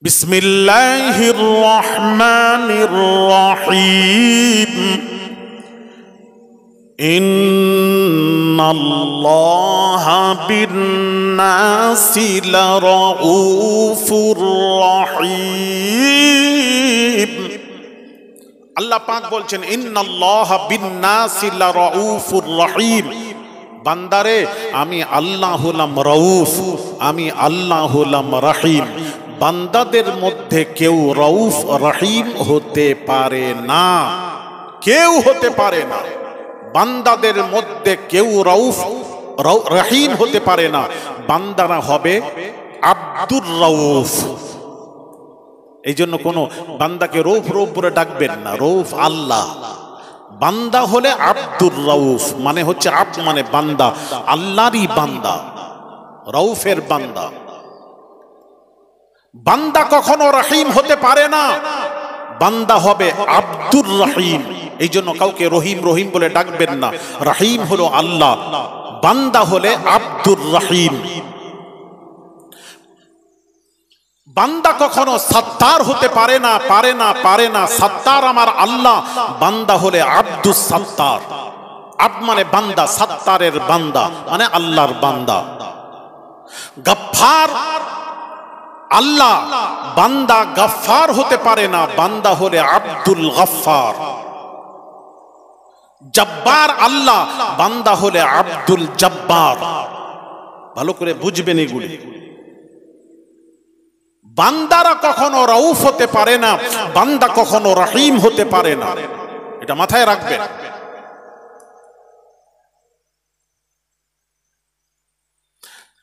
বিসমিল্লাহির রহমানির রহিম। ইন্নাল্লাহা বিন-নাসি লারাউফুর রহিম। আল্লাহ পাক বলছেন ইন্নাল্লাহা বিন-নাসি লারাউফুর রহিম। বান্দারে, আমি আল্লাহ হলাম রউফ, আমি আল্লাহ হলাম রহিম। বান্দাদের মধ্যে কেউ রউফ রহিম হতে পারে না, কেউ হতে পারে না। বান্দাদের মধ্যে কেউ রউফ রহিম হতে পারে না। বান্দারা হবে আব্দুর রউফ। এই জন্য কোনো বান্দাকে রউফ রউফ বলে ডাকবেন না, রউফ আল্লাহ। বান্দা হলে আব্দুর রউফ, মানে হচ্ছে আব্দ মানে বান্দা, আল্লাহরই বান্দা, রউফের বান্দা। বান্দা কখনো রহিম হতে পারে না, বান্দা হবে আব্দুর রহিম। এই জন্য কাউকে রহিম রহিম বলে ডাকবেন না। রহিম হলো আল্লাহ, বান্দা হলে আব্দুর রহিম। বান্দা কখনো সত্তার হতে পারে না, পারে না, পারে না। সত্তার আমার আল্লাহ, বান্দা হলে আব্দুস সত্তার। আব মানে বান্দা, সত্তারের বান্দা মানে আল্লাহর বান্দা। গফফার আল্লাহ, বান্দা গফফার হতে পারে না, বান্দা হলে আব্দুল গফফার। জব্বার আল্লাহ, বান্দা হলে আব্দুল জব্বার। ভালো করে বুঝবেন এগুলি। বান্দারা কখনো রউফ হতে পারে না, বান্দা কখনো রহিম হতে পারে না, এটা মাথায় রাখবেন।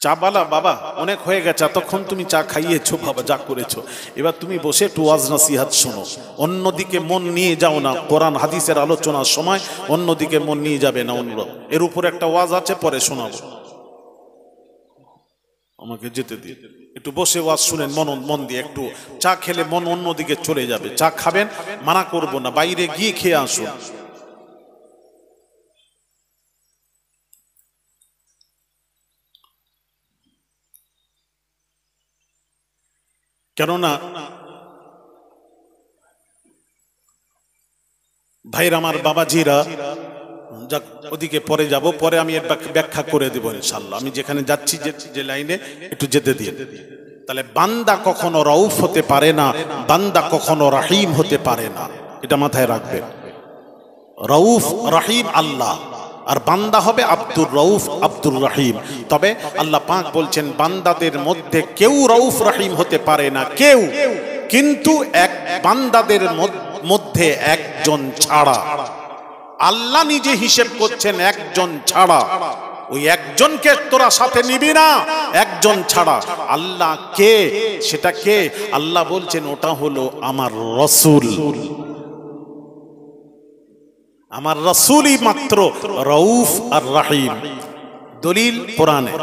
চা বালা, বাবা অনেক হয়ে গেছে, এতক্ষণ তুমি চা খাইয়েছো বাবা, যা করেছো, এবার তুমি বসে একটু ওয়াজ নসিহত শোনো। অন্যদিকে মন নিয়ে যাও না, কোরআন হাদিসের আলোচনার সময় অন্যদিকে মন নিয়ে যাবে না। অনুরোধ, এর উপরে একটা ওয়াজ আছে, পরে শোনাবো, আমাকে যেতে দিন। একটু বসে ওয়াজ শুনেন মন দিয়ে। একটু চা খেলে মন অন্যদিকে চলে যাবে। চা খাবেন, মানা করব না, বাইরে গিয়ে খেয়ে আসুন। কেননা ভাইরা আমার, বাবাজিরা, যাক ওদিকে পরে যাব, পরে আমি এর ব্যাখ্যা করে দেব ইনশাআল্লাহ। আমি যেখানে যাচ্ছি, যে লাইনে, একটু যেতে দিন। তাহলে বান্দা কখনো রউফ হতে পারে না, বান্দা কখনো রহিম হতে পারে না, এটা মাথায় রাখবেন। রউফ রহিম আল্লাহ, আর বান্দা হবে আব্দুর রউফ আব্দুর রহিম। তবে আল্লাহ পাক বলছেন বান্দাদের মধ্যে কেউ রউফ রহিম হতে পারে না, কেউ, কিন্তু এক বান্দাদের মধ্যে একজন ছাড়া। আল্লাহ নিজে হিসেব করছেন একজন ছাড়া। ওই একজনকে তোরা সাথে নিবি না, একজন ছাড়া। আল্লাহ কে? সেটা কে? আল্লাহ বলছেন ওটা হলো আমার রাসূল। আমার রাসূলই মাত্র রউফ আর রহিম। দলিল কোরআনে।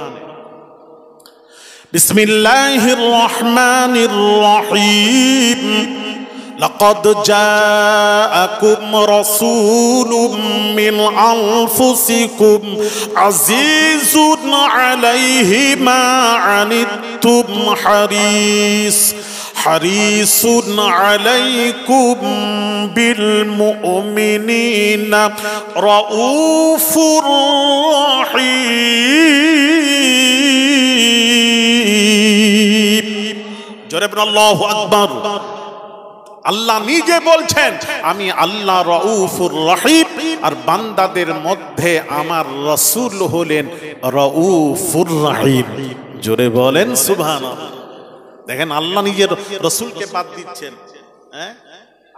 বিসমিল্লাহির রহমানির রহিম। لقد جاءكم رسول من أنفسكم عزيز عليه ما عنتم حريص عليكم بالمؤمنين رؤوف رحيم। জোরে বলুন আল্লাহু আকবার। আল্লাহ নিজে বলছেন আমি আল্লাহ রউফুর রহিম, আর বান্দাদের মধ্যে আমার রাসূল হলেন রউফুর রহিম। জোরে বলেন সুবহানাল্লাহ। দেখেন, আল্লাহ নিজের রাসূলকে বাদ দিচ্ছেন।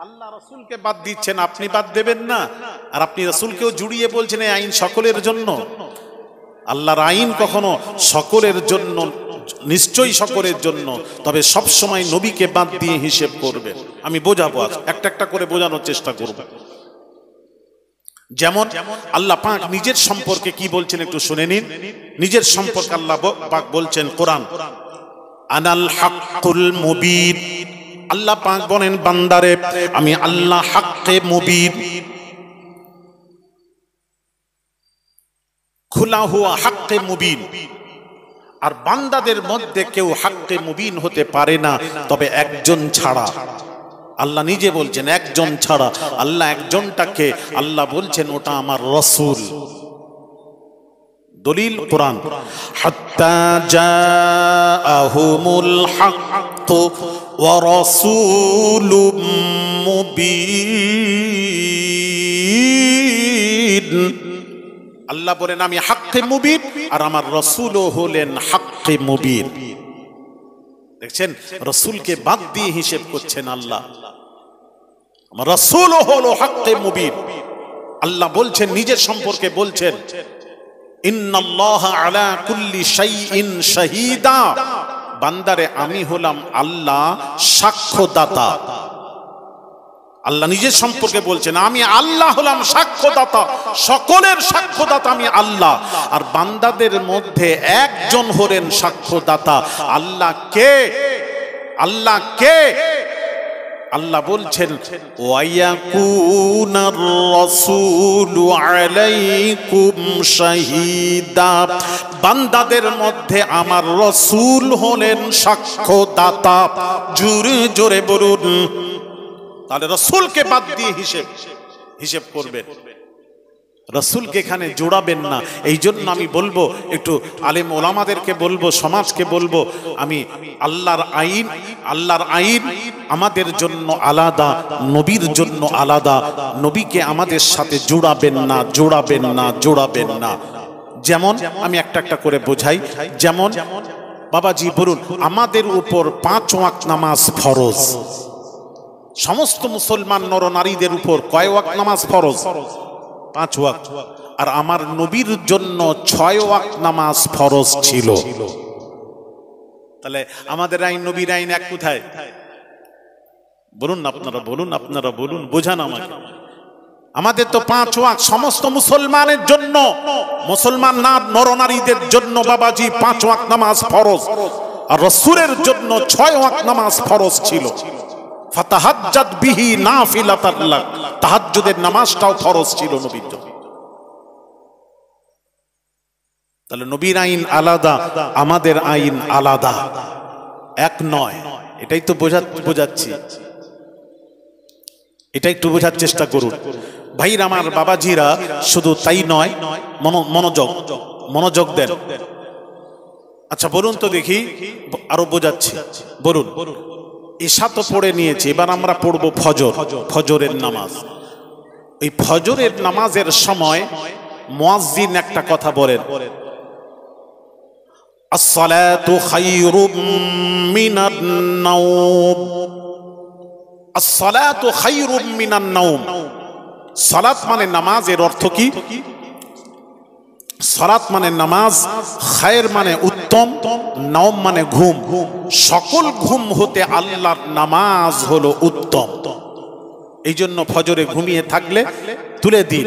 আল্লাহ রাসূলকে বাদ দিচ্ছেন, আপনি বাদ দেবেন না। আর আপনি রাসূলকেও জুড়িয়ে বলছেন এই আইন সকলের জন্য। আল্লাহর আইন কখনো সকলের জন্য, নিশ্চয়ই সকলের জন্য, তবে সব সময় নবীকে বাদ দিয়ে হিসেব করবে। আমি বোঝাবো, একটা একটা করে বোঝানোর চেষ্টা করব। যেমন আল্লাহ পাক নিজের সম্পর্কে কি বলছেন একটু শুনে নিন। নিজের সম্পর্কে আল্লাহ পাক বলছেন কোরআন, আনাল হাক্কুল মুবিন। আল্লাহ পাক বলেন বান্দারে আমি আল্লাহ হাক্কে মুবিন। खुला हुआ हक मुबीन। আর বান্দাদের মধ্যে কেউ হাক্কে মুবিন হতে পারে না তবে একজন ছাড়া। আল্লাহ নিজে বলছেন একজন ছাড়া। আল্লাহ একজনটাকে আল্লাহ বলছেন ওটা আমার রাসূল। দলিল কোরআন, হাত্তা জাআহুমুল হক ওয়া রাসূলুম মুবিন। আল্লাহ বলেন আমি হাক্কে মুবিন আর আমার রাসূলও হলেন হাক্কে মুবিন। দেখছেন, রাসূলকে বাদ দিয়ে হিসেব করছেন আল্লাহ। আমার রাসূলও হলো হাক্কে মুবিন। আল্লাহ বলছেন নিজের সম্পর্কে বলছেন, ইন্নাল্লাহা আলা কুল্লি শাইইন শাহীদা। বান্দারে আমি হলাম আল্লাহ সাক্ষ্যদাতা। আল্লাহ নিজের সম্পর্কে বলছেন আমি আল্লাহ হলাম সাক্ষ্যদাতা, সকলের সাক্ষ্যদাতা আমি আল্লাহ। আর বান্দাদের মধ্যে একজন হলেন সাক্ষ্যদাতা। আল্লাহ কে? আল্লাহ কে? আল্লাহ বলছেন ওয়ায়াকুনার রাসূলু আলাইকুম শাহীদা। বান্দাদের মধ্যে আমার রাসূল হলেন সাক্ষ্যদাতা। জোরে জোরে বলুন। তাহলে রাসূলকে বাদ দিয়ে হিসেব করবেন, রাসূলকে এখানে জোড়াবেন না। এই জন্য আমি বলবো, একটু আলেম ওলামাদেরকে বলবো, সমাজকে বলবো, আমি আল্লাহর আইন আমাদের জন্য আলাদা, নবীর জন্য আলাদা। নবীকে আমাদের সাথে জোড়াবেন না। যেমন আমি একটা করে বোঝাই। যেমন বাবাজি বলুন, আমাদের উপর 5 ওয়াক্ত নামাজ ফরজ। সমস্ত মুসলমান নরনারীদের উপর কয় ওয়াক্ত নামাজ ফরজ? 5 ওয়াক্ত। আর আমার নবীর জন্য 6 ওয়াক্ত নামাজ ফরজ ছিল। তাহলে আমাদের আইন নবীর আইন এক কোথায়? বলুন আপনারা বলুন, বোঝান আমাকে। আমাদের তো 5 ওয়াক্ত সমস্ত মুসলমানের জন্য, মুসলমান না নরনারীদের জন্য বাবাজি 5 ওয়াক্ত নামাজ ফরজ। আর রাসূলের জন্য 6 ওয়াক্ত নামাজ ফরজ ছিল। ফাতাহাজ্জাদ বিহি নাফিলাতান লাক। তাহাজ্জুদের নামাজটাও ফরজ ছিল নবীর জন্য। তাহলে নবীর আইন আলাদা, আমাদের আইন আলাদা, এক নয়। এটাই তো বোঝাচ্ছি, এটা একটু বোঝার চেষ্টা করুন ভাইরা আমার, বাবাজিরা। শুধু তাই নয়, মনোযোগ দেন। আচ্ছা বলুন তো দেখি, আরো বোঝাচ্ছি। বলুন, এশা তো পড়ে নিয়েছি, এবার আমরা পড়বো ফজরের নামাজ। এই ফজরের নামাজের সময় মুয়াজ্জিন একটা কথা বলেন, আসসালাতু খায়রুম মিনান নাওম। আসসালাতু খায়রুম মিনান নাওম। সালাত মানে নামাজের অর্থ কি? সালাত মানে নামাজ, খায়ের মানে উত্তম, নাওম মানে ঘুম। সকল ঘুম হতে আল্লাহর নামাজ হলো উত্তম। এই জন্য ফজরে ঘুমিয়ে থাকলে তুলে দিন।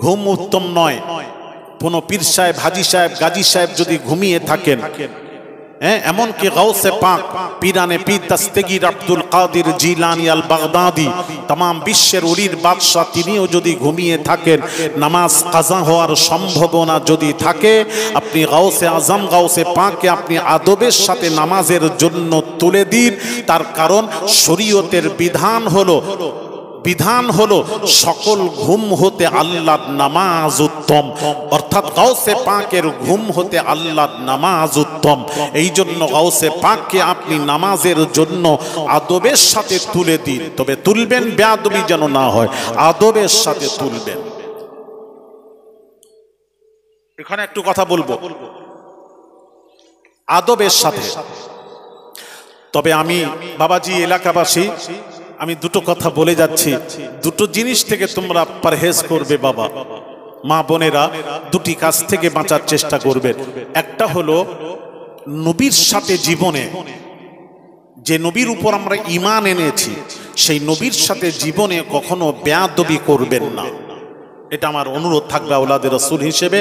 ঘুম উত্তম নয়। কোন পীর সাহেব, হাজী সাহেব, গাজী সাহেব যদি ঘুমিয়ে থাকেন, এমনকি গাউসে পাক পীরানে পীর দস্তগীর আব্দুল কাদের জিলানী আল বাগদাদি, तमाम বিশ্বের ওলির বাদশা, তিনিও যদি ঘুমিয়ে থাকেন, নামাজ কাজা হওয়ার সম্ভাবনা যদি থাকে, আপনি গাউসে আজম, গাউসে পাককে আপনি আদবের সাথে নামাজের জন্য তুলে দিন। তার কারণ শরীয়তের বিধান হলো সকল ঘুম হতে আল্লাহর নামাজ উত্তম, অর্থাৎ গাউসে পাকের ঘুম হতে আল্লাহর নামাজ উত্তম। এই জন্য গাউসে পাককে আপনি নামাজের জন্য আদবের সাথে তুলে দিন। তবে তুলবেন বেয়াদবি যেন না হয়, আদবের সাথে তুলবেন। এখানে একটু কথা বলবো, আদবের সাথে। তবে আমি বাবাজি, এলাকাবাসী, আমি দুটো কথা বলে যাচ্ছি। দুটো জিনিস থেকে তোমরা পরহেজ করবে বাবা, মা বোনেরা, দুটি কাজ থেকে বাঁচার চেষ্টা করবে। একটা হলো নবীর সাথে জীবনে, যে নবীর উপর আমরা ঈমান এনেছি, সেই নবীর সাথে জীবনে কখনো বেয়াদবি করবেন না। এটা আমার অনুরোধ থাকবে আওলাদে রাসূল হিসেবে,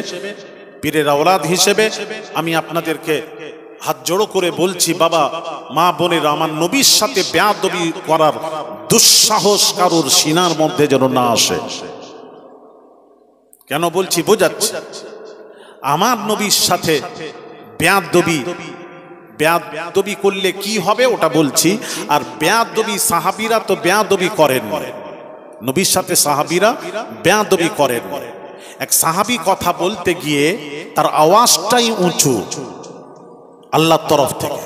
পীরের আওলাদ হিসেবে। আমি আপনাদেরকে হাত জোড়ো করে বলছি, বাবা মা বোনেরা, আমার নবীর সাথে বেয়াদবি করার দুঃসাহস কারোর সিনার মধ্যে যেন না আসে। কেন বলছি বোঝাচ্ছি। আমার নবীর সাথে বেয়াদবি করলে কি হবে ওটা বলছি। আর বেয়াদবি সাহাবীরা তো বেয়াদবি করেন, নবীর সাথে সাহাবীরা বেয়াদবি করেন। এক সাহাবী কথা বলতে গিয়ে তার আওয়াজটাই উঁচু আল্লাহর তরফ থেকে।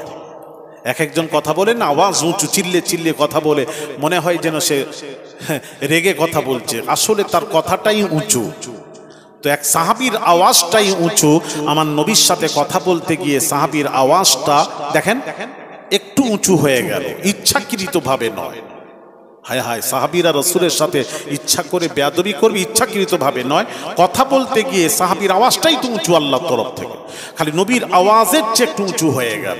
একজন কথা বলেন না, আওয়াজ উঁচু, চিল্লে চিল্লে কথা বলে, মনে হয় যেন সে রেগে কথা বলছে, আসলে তার কথাটাই উঁচু। তো এক সাহাবীর আওয়াজটাই উঁচু, আমার নবীর সাথে কথা বলতে গিয়ে সাহাবীর আওয়াজটা দেখেন একটু উঁচু হয়ে গেল, ইচ্ছাকৃত ভাবে নয়। হায় হায়, সাহাবীরা রাসূলের সাথে ইচ্ছা করে বেয়াদবি করবে, ইচ্ছাকৃত ভাবে নয়। কথা বলতে গিয়ে সাহাবীর আওয়াজটাই তো উঁচু আল্লাহর তরফ থেকে, খালি নবীর আওয়াজের চেয়ে একটু উঁচু হয়ে গেল।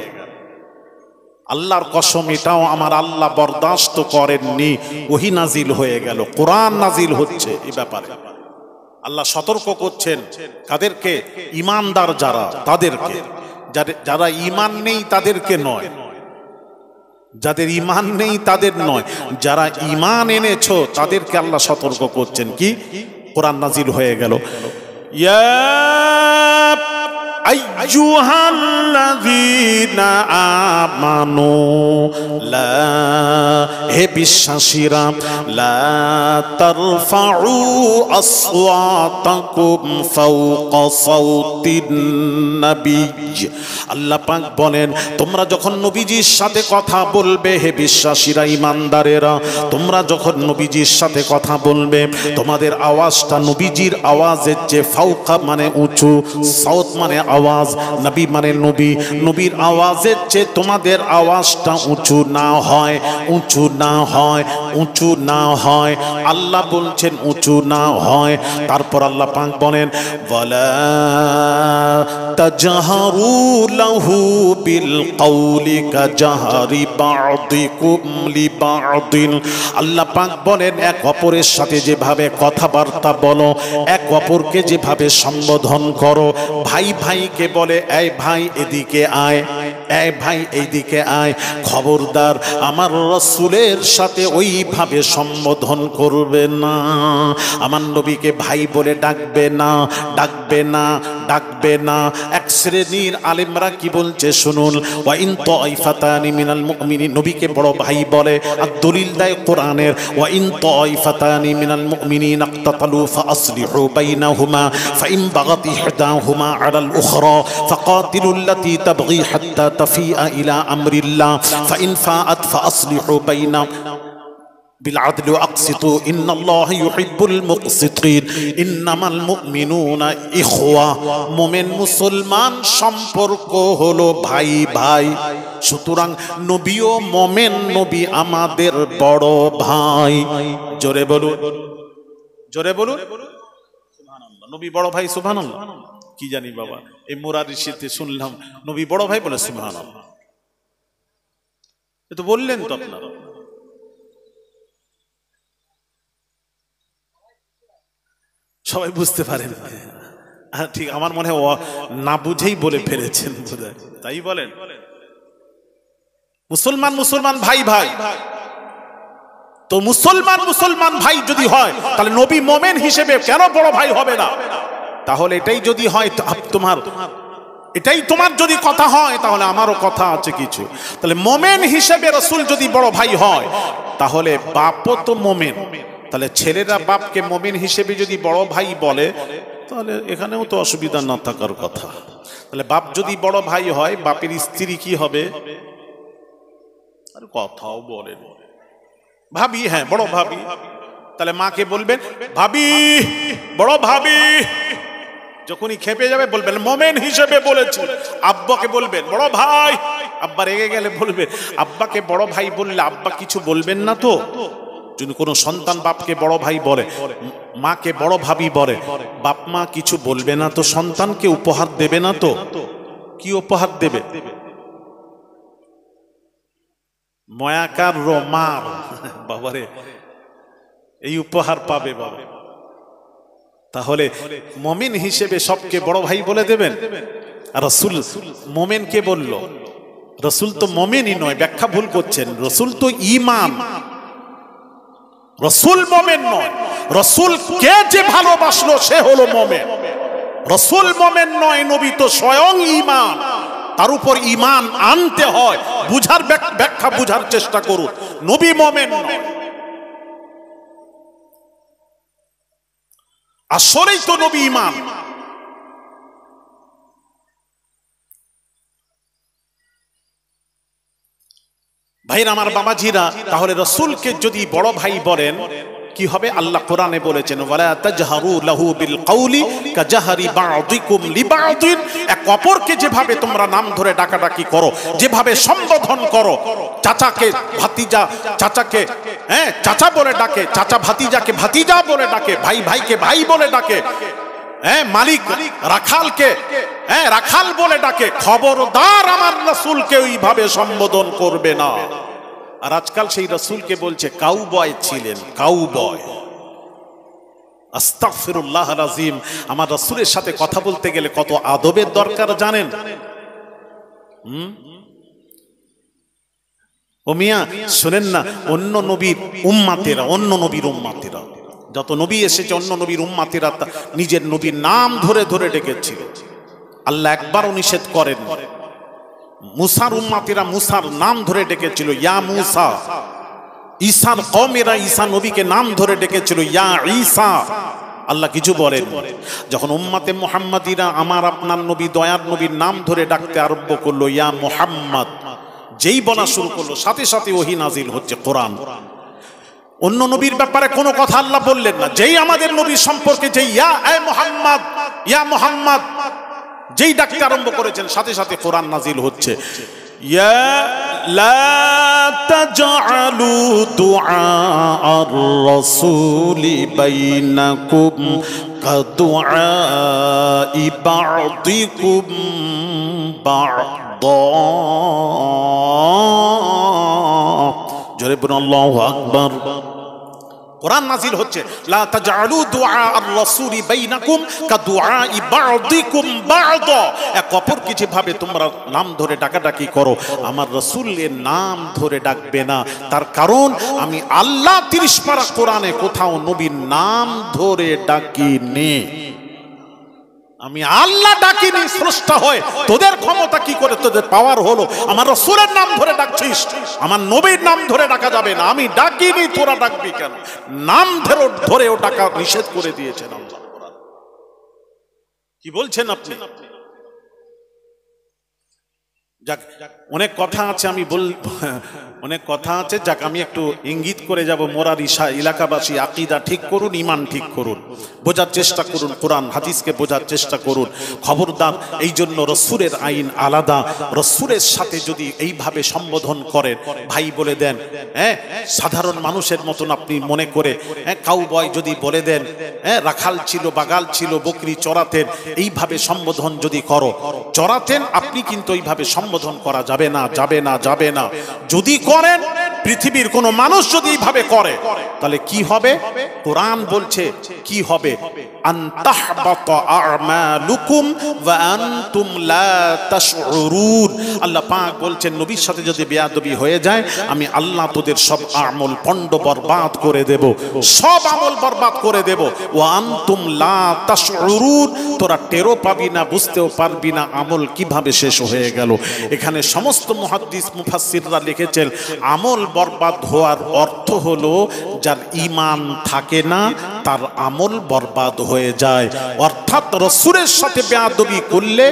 আল্লাহর কসম, এটাও আমার আল্লাহ বরদাস্ত করেননি। ওহী নাজিল হয়ে গেল, কোরআন নাজিল হচ্ছে এই ব্যাপারে। আল্লাহ সতর্ক করছেন কাদেরকে? ঈমানদার যারা, তাদেরকে। যারা ঈমান নেই তাদেরকে নয়, যাদের ঈমান নেই তাদের নয়, যারা ঈমান এনেছো তাদেরকে আল্লাহ সতর্ক করছেন। কি? কোরআন নাজিল হয়ে গেল, ইয়া আইয়ুহাল্লাযীনা আমানু, লা, হে বিশ্বাসীরা, লা তারফাউ আসওয়াতাকুম ফাওকা সাওতিন নবী। আল্লাহ পাক বলেন, তোমরা যখন নবীজির সাথে কথা বলবে, হে বিশ্বাসীরা, ঈমানদারেরা, তোমরা যখন নবীজির সাথে কথা বলবে, তোমাদের আওয়াজটা নবীজির আওয়াজের চেয়ে, ফাওকা মানে উঁচু, সাউত মানে আওয়াজ, নবী মানে নবী, নবীর আওয়াজের চেয়ে তোমাদের আওয়াজটা উঁচু না হয়, উঁচু না হয়, উঁচু না হয়। আল্লাহ বলছেন উঁচু না হয়। তারপর আল্লাহ পাক বলেন, ওয়ালা তাজহারু লাহু বিল কওলি কাজহারি বা'দিকুম লিবা'দিন। আল্লাহ পাক বলেন, এক অপরের সাথে যেভাবে কথাবার্তা বলো, এক অপরকে যেভাবে সম্বোধন করো, ভাই ভাইকে বলে, এই ভাই এদিকে আয়, এই ভাই এইদিকে আয়, খবরদার আমার রাসূলের সাথে ওইভাবে সম্বোধন করবে না। আমার নবীকে ভাই বলে ডাকবে না, ডাকবে না, ডাকবে না। এক শ্রেণীর আলেমরা কি বলছে শুনুন, ওয়া ইন তাইফাতানি মিনাল মুমিনিন, নবীকে বড় ভাই বলে, আর দলিল দেয় কোরআনের, ওয়া ইন তাইফাতানি মিনাল মুমিনিন ইকতাতালু ফাআসলিহু বাইনাহুমা ফাইন বাগাত ইহদাহুমা আলাল উখরা ফাকাতিলুল লাতী তাবগী হাত্তা তাফিআ ইলা আমরিল্লাহ ফাইন ফাআত ফাআসলিহু বাইনা بالعدل واقسطوا ان الله يحب المقسطين انما المؤمنون اخوه। মুমিন মুসলমান সম্পর্ক হলো ভাই ভাই। সুতরাং নবীও মুমিন, নবী আমাদের বড় ভাই। জোরে বলুন, জোরে বলুন সুবহানাল্লাহ। নবী বড় ভাই, সুবহানাল্লাহ। কি জানি বাবা, এই মুরারিশিতে শুনলাম নবী বড় ভাই বলে, সুবহানাল্লাহ। এ তো বললেন তো আপনারা। সবাই বুঝতে পারেন? ঠিক, আমার মনে হয় না বুঝেই বলে ফেলেছেন বোধহয়, তাই বলেন। মুসলমান মুসলমান ভাই ভাই, তো মুসলমান মুসলমান ভাই যদি হয়, তাহলে নবী মুমিন হিসেবে কেন বড় ভাই হবে না? তাহলে এটাই যদি হয় তোমার, এটাই তোমার যদি কথা হয়, তাহলে আমারও কথা আছে কিছু। তাহলে মুমিন হিসেবে রাসূল যদি বড় ভাই হয়, তাহলে বাপও তো মুমিন। তাহলে ছেলেরা বাপকে মুমিন হিসেবে যদি বড় ভাই বলে, তাহলে এখানেও তো অসুবিধা না থাকার কথা। তাহলে বাপ যদি বড় ভাই হয়, বাপের স্ত্রী কি হবে? আর কথাও বলেন ভাবি, হ্যাঁ বড় ভাবি। তাহলে মাকে বলবেন ভাবি, বড় ভাবি। যখনই খেপে যাবে বলবেন মুমিন হিসেবে বলেছি। আব্বাকে বলবেন বড় ভাই। আব্বা রেগে গেলে বলবেন, আব্বাকে বড় ভাই বললে আব্বা কিছু বলবেন না তো? যদি কোনো সন্তান বাপকে বড় ভাই বলে, মাকে বড় ভাবি বলে, বাপ মা কিছু বলবে না তো? সন্তানকে উপহার দেবে না তো? কি উপহার দেবে? ময়াকার রোমার, বাবারে এই উপহার পাবে বাবা। তাহলে মুমিন হিসেবে সবকে বড় ভাই বলে দেবেন। আর রাসূল মুমিনকে বলল, রাসূল তো মুমিনই নয়, ব্যাখ্যা ভুল করছেন। রাসূল তো ঈমান, রাসূল মুমিন নয়। রাসূলকে যে ভালোবাসলো সে হলো মুমিন। রাসূল মুমিন নয়, নবী তো স্বয়ং ঈমান। তার উপর ঈমান আনতে হয়, বুঝার ব্যাখ্যা বুঝার চেষ্টা করুন। নবী মুমিন নয়, আসলেই তো নবী ঈমান। ভাইরা আমার, বাবাজিরা, তাহলে রাসূলকে যদি বড় ভাই বলেন কি হবে? আল্লাহ কোরআনে বলেছেন, ওয়ালা তাজহারু লাহু বিল কওলি কাজাহরি বা'দিকুম লিবা'দিন। এক অপরকে যেভাবে তোমরা নাম ধরে ডাকাডাকি করো, যেভাবে সম্বোধন করো, চাচাকে ভাতিজা, চাচাকে চাচা বলে ডাকে, চাচা ভাতিজাকে ভাতিজা বলে ডাকে, ভাই ভাইকে ভাই বলে ডাকে, মালিক রাখালকে রাখাল বলে ডাকে, খবরদার আমার রাসূলকে ওইভাবে সম্বোধন করবে না। আর আজকাল সেই রাসূলকে বলছে কাউবয় ছিলেন, কাউবয়। আস্তাগফিরুল্লাহ আযীম। আমার রাসূলের সাথে কথা বলতে গেলে কত আদবের দরকার জানেন? ও মিয়া শুনেন না, অন্য নবীর উম্মাতেরা যত নবী এসেছে, অন্য নবীর উম্মাতেরা নিজের নবীর নাম ধরে ধরে ডেকেছিল। আল্লাহ একবারও নিষেধ করেন। মুসার উম্মাতেরা মুসার নাম ধরে ডেকেছিল, ইয়া মুসা। ঈসার কওমেরা ঈসা নবীকে নাম ধরে ডেকেছিল, ইয়া ঈসা। আল্লাহ কিছু বলেন। যখন উম্মাতে মুহাম্মাদিরা আমার আপনার নবী, দয়ার নবীর নাম ধরে ডাকতে আরম্ভ করলো, ইয়া মুহাম্মদ, যেই বলা শুরু করলো, সাথে সাথে ওহী নাজিল হচ্ছে, কোরআন। অন্য নবীর ব্যাপারে কোনো কথা আল্লাহ বললেন না। যেই আমাদের নবী সম্পর্কে যেই ইয়া মুহাম্মদ, ইয়া মুহাম্মদ যেই ডাকতে আরম্ভ করেছেন, সাথে সাথে কোরআন নাজিল হচ্ছে, ইয়া লা তাজআলু দুআ আর-রাসূলি বাইনাকুম কাদুআই বা'দিকুম বা'দা। জোরে বলুন আল্লাহু আকবার। কোরআন নাজিল হচ্ছে, লা তাজআলু দুআ আর-রাসূলি বাইনাকুম কাদুআই বা'দিকুম বা'দা। এক অপরকে যেভাবে তোমরা নাম ধরে ডাকাডাকি করো, আমার রাসূলের নাম ধরে ডাকবে না। তার কারণ আমি আল্লাহ 30 পারা কোরআনে কোথাও নবীর নাম ধরে ডাকিনি। আমি আল্লাহ ডাকিনি, স্রষ্টা হয়। তোদের ক্ষমতা কি করে, তোদের পাওয়ার হলো আমার রাসূলের নাম ধরে ডাকছিস, আমার নবীর নাম ধরে ডাকা যাবে না। আমি ডাকিনি, তোরা ডাকবি কেন? নাম ধরেও ডাকা নিষেধ করে দিয়েছেন আল্লাহ। কি বলছেন আপনি? যাক, অনেক কথা আছে, আমি অনেক কথা আছে, যাক আমি একটু ইঙ্গিত করে যাব। মোরার এলাকাবাসী আকীদা ঠিক করুন, ঈমান ঠিক করুন, বোঝার চেষ্টা করুন, কোরআন হাদিসকে বোঝার চেষ্টা করুন। খবরদার, এই জন্য রাসূলের আইন আলাদা। রাসূলের সাথে যদি এইভাবে সম্বোধন করেন, ভাই বলে দেন, সাধারণ মানুষের মতন আপনি মনে করে, কাউবয় যদি বলে দেন, রাখাল ছিল, বাগাল ছিল, বকরি চড়াতেন, এইভাবে সম্বোধন যদি করো, চড়াতেন আপনি, কিন্তু এইভাবে সম্বোধন করা যাবে না, যাবে না, যাবে না। যদি করেন, পৃথিবীর কোন মানুষ যদি এইভাবে করে, তাহলে কি হবে? কোরআন বলছে কি হবে? আনতাহবাতা আমালুকুম ওয়া আনতুম লা তাশউরুন। আল্লাহ পাক বলছেন, নবীর সাথে যদি বেয়াদবি হয়ে যায়, আমি আল্লাহ তোদের সব আমল পণ্ড বরবাদ করে দেব, সব আমল বরবাদ করে দেব। ওয়া আনতুম লা তাশউরুন, তোরা টেরও পাবি না, বুঝতেও পারবি না আমল কিভাবে শেষ হয়ে গেল। এখানে সমস্ত মুহাদ্দিস মুফাসসিররা লিখেছেন, আমল বরবাদ হওয়ার অর্থ হলো যার ঈমান থাকে না, তার আমল বরবাদ হয়ে যায়। অর্থাৎ রাসূলের সাথে বেয়াদবি করলে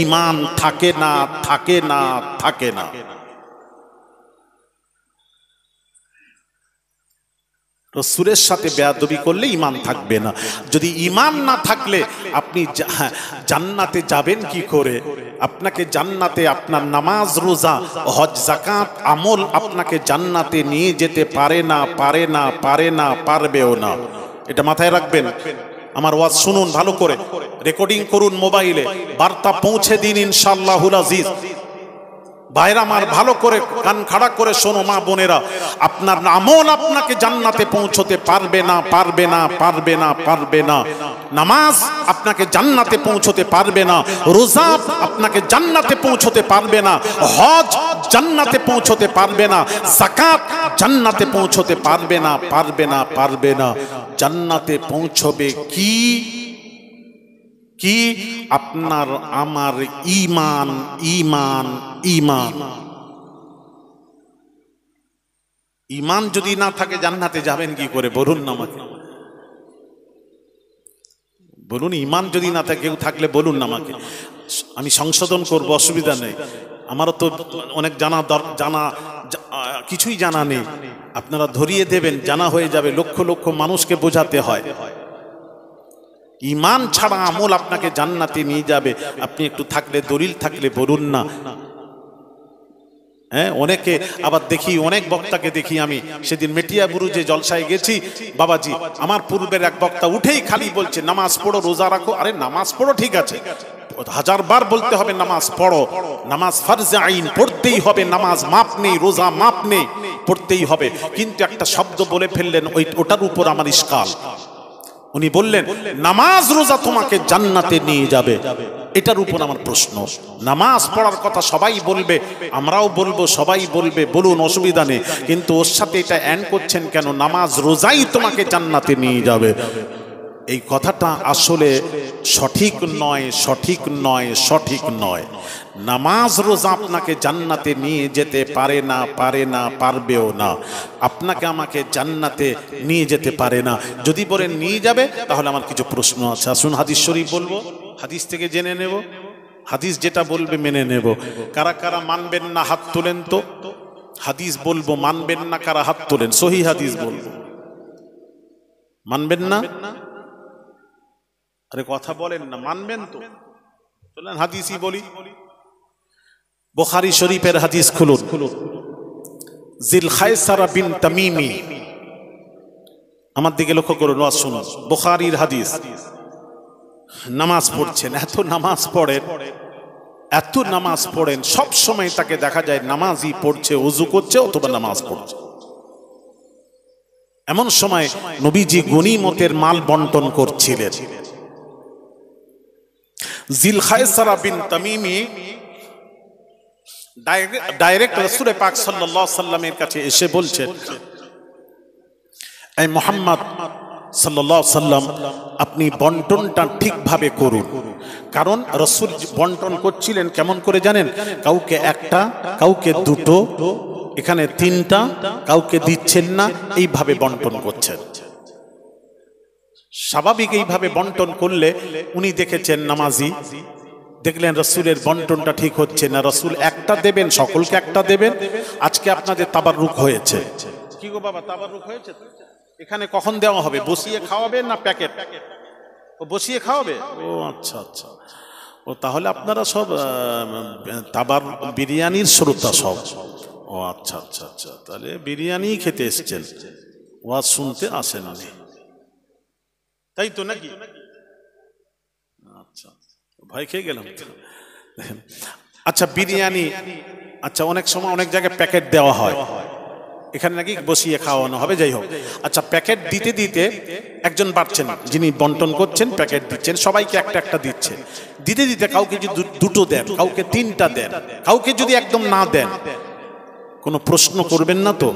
ঈমান থাকে না, থাকে না, থাকে না। রাসূলের সাথে বেয়াদবি করলে ঈমান থাকবে না। যদি ঈমান না থাকলে আপনি জান্নাতে যাবেন কি করে? আপনাকে জান্নাতে আপনার নামাজ, রোজা, হজ, যাকাত, আমল আপনাকে জান্নাতে নিয়ে যেতে পারে না, পারে না, পারে না, পারবেও না। এটা মাথায় রাখবেন। আমার ওয়াজ শুনুন ভালো করে, রেকর্ডিং করুন মোবাইলে, বার্তা পৌঁছে দিন ইনশাআল্লাহুল আজিজ। ভাইরা আমার, ভালো করে কান খাড়া করে শোনো মা বোনেরা, আপনার আমল আপনাকে জান্নাতে পৌঁছতে পারবে না, পারবে না, পারবে না, পারবে না। নামাজ আপনাকে জান্নাতে পৌঁছতে পারবে না, রোজা আপনাকে জান্নাতে পৌঁছতে পারবে না, হজ জান্নাতে পৌঁছতে পারবে না, যাকাত জান্নাতে পৌঁছতে পারবে না, পারবে না, পারবে না। জান্নাতে পৌঁছবে কি? কি? আপনার আমার ঈমান, ঈমান, ঈমান। ঈমান যদি না থাকে জান্নাতে যাবেন কি করে বলুন না আমাকে, বলুন। ঈমান যদি না থাকে, কেউ থাকলে বলুন না আমাকে, আমি সংশোধন করব, অসুবিধা নেই। আমারও তো অনেক জানা কিছুই জানা নেই, আপনারা ধরিয়ে দেবেন, জানা হয়ে যাবে। লক্ষ লক্ষ মানুষকে বোঝাতে হয়। ঈমান ছাড়া আমল আপনাকে জান্নাতে নিয়ে যাবে। আপনি একটু থাকলে, দলিল থাকলে বলুন না। হ্যাঁ, অনেকে আবার দেখি, অনেক বক্তাকে দেখি। আমি সেদিন মেটিয়াবুরু যে জলসায় গেছি, বাবাজি আমার পূর্বের এক বক্তা উঠেই খালি বলছে নামাজ পড়ো, রোজা রাখো। আরে নামাজ পড়ো ঠিক আছে, 1000 বার বলতে হবে নামাজ পড়ো, নামাজ ফরজে আইন, পড়তেই হবে। নামাজ মাপ নেই, রোজা মাপ নেই, পড়তেই হবে। কিন্তু একটা শব্দ বলে ফেললেন, ওটার উপর আমার ইশকাল। উনি বললেন নামাজ রোজা তোমাকে জান্নাতে নিয়ে যাবে। এটার উপর আমার প্রশ্ন। নামাজ পড়ার কথা সবাই বলবে, আমরাও বলবো, সবাই বলবে, বলুন, অসুবিধা নেই। কিন্তু ওর সাথে এটা অ্যাড করছেন কেন? নামাজ রোজাই তোমাকে জান্নাতে নিয়ে যাবে। এই কথাটা আসলে সঠিক নয়, সঠিক নয়, সঠিক নয়। নামাজ রোজা আপনাকে জান্নাতে নিয়ে যেতে পারে না, পারে না, পারবেও না। আপনাকে আমাকে জান্নাতে নিয়ে যেতে পারে না। যদি বলেন নিয়ে যাবে, তাহলে আমার কিছু প্রশ্ন আছে। আসুন হাদিস শরীফ বলবো, হাদিস থেকে জেনে নেব, হাদিস যেটা বলবে মেনে নেব। কারা কারা মানবেন না হাত তোলেন তো। হাদিস বলবো, মানবেন না কারা হাত তোলেন। সহি হাদিস বলবো, মানবেন না? আরে কথা বলেন না, মানবেন তো? চলেন হাদিসই বলি। বুখারী শরীফের হাদিস খুলুন। জিলখায়সারা বিন তামিমি, আমার দিকে লক্ষ্য করুন, ওয়াজ শুনুন। বুখারীর হাদিস। নামাজ পড়ছেন, এত নামাজ পড়েন, এত নামাজ পড়েন, সব সময় তাকে দেখা যায় নামাজই পড়ছে, ওযু করছে অথবা নামাজ পড়ছে। এমন সময় নবীজি গনিমতের মাল বন্টন করছিলেন। জিলখায়সারা বিন তামিমি ডাইরেক্ট রাসূল পাক সাল্লাল্লাহু আলাইহি সাল্লামের কাছে এসে বলছেন, এই মুহাম্মদ সাল্লাল্লাহু আলাইহি সাল্লাম, আপনি বন্টনটা ঠিকভাবে করুন। কারণ রাসূল বন্টন করছিলেন কেমন করে জানেন? কাউকে একটা, কাউকে দুটো, এখানে তিনটা, কাউকে দিচ্ছেন না, এইভাবে বন্টন করছেন। স্বাভাবিক এইভাবে বন্টন করলে উনি দেখেছেন নামাজি, দেখলেন রাসূলের বন্টনটা ঠিক হচ্ছে না। রাসূল একটা দেবেন, সকলকে একটা দেবেন। আজকে আপনাদের তাবাররুক হয়েছে। কি গো বাবা, তাবাররুক হয়েছে? এখানে কখন দেওয়া হবে? বসিয়ে খাওয়াবেন না প্যাকেট? ও বসিয়ে খাওয়াবে। ও আচ্ছা আচ্ছা। ও তাহলে আপনারা সব তাবার বিরিয়ানির শ্রোতা সব। ও আচ্ছা আচ্ছা আচ্ছা, তাহলে বিরিয়ানি খেতে এসেছেন, ওয়াজ শুনতে আসেন, তাই তো নাকি? আচ্ছা, ভয় খেয়ে গেলাম। আচ্ছা বিরিয়ানি, আচ্ছা অনেক সময় অনেক জায়গায় প্যাকেট দেওয়া হয়, এখানে নাকি বসিয়ে খাওয়ানো হবে। যাই হোক, আচ্ছা প্যাকেট দিতে দিতে একজন বাড়ছেন, যিনি বন্টন করছেন, প্যাকেট দিচ্ছেন, সবাইকে একটা একটা দিচ্ছেন। দিতে দিতে কাউকে যদি দুটো দেন, কাউকে তিনটা দেন, কাউকে যদি একদম না দেন, কোনো প্রশ্ন করবেন না তো?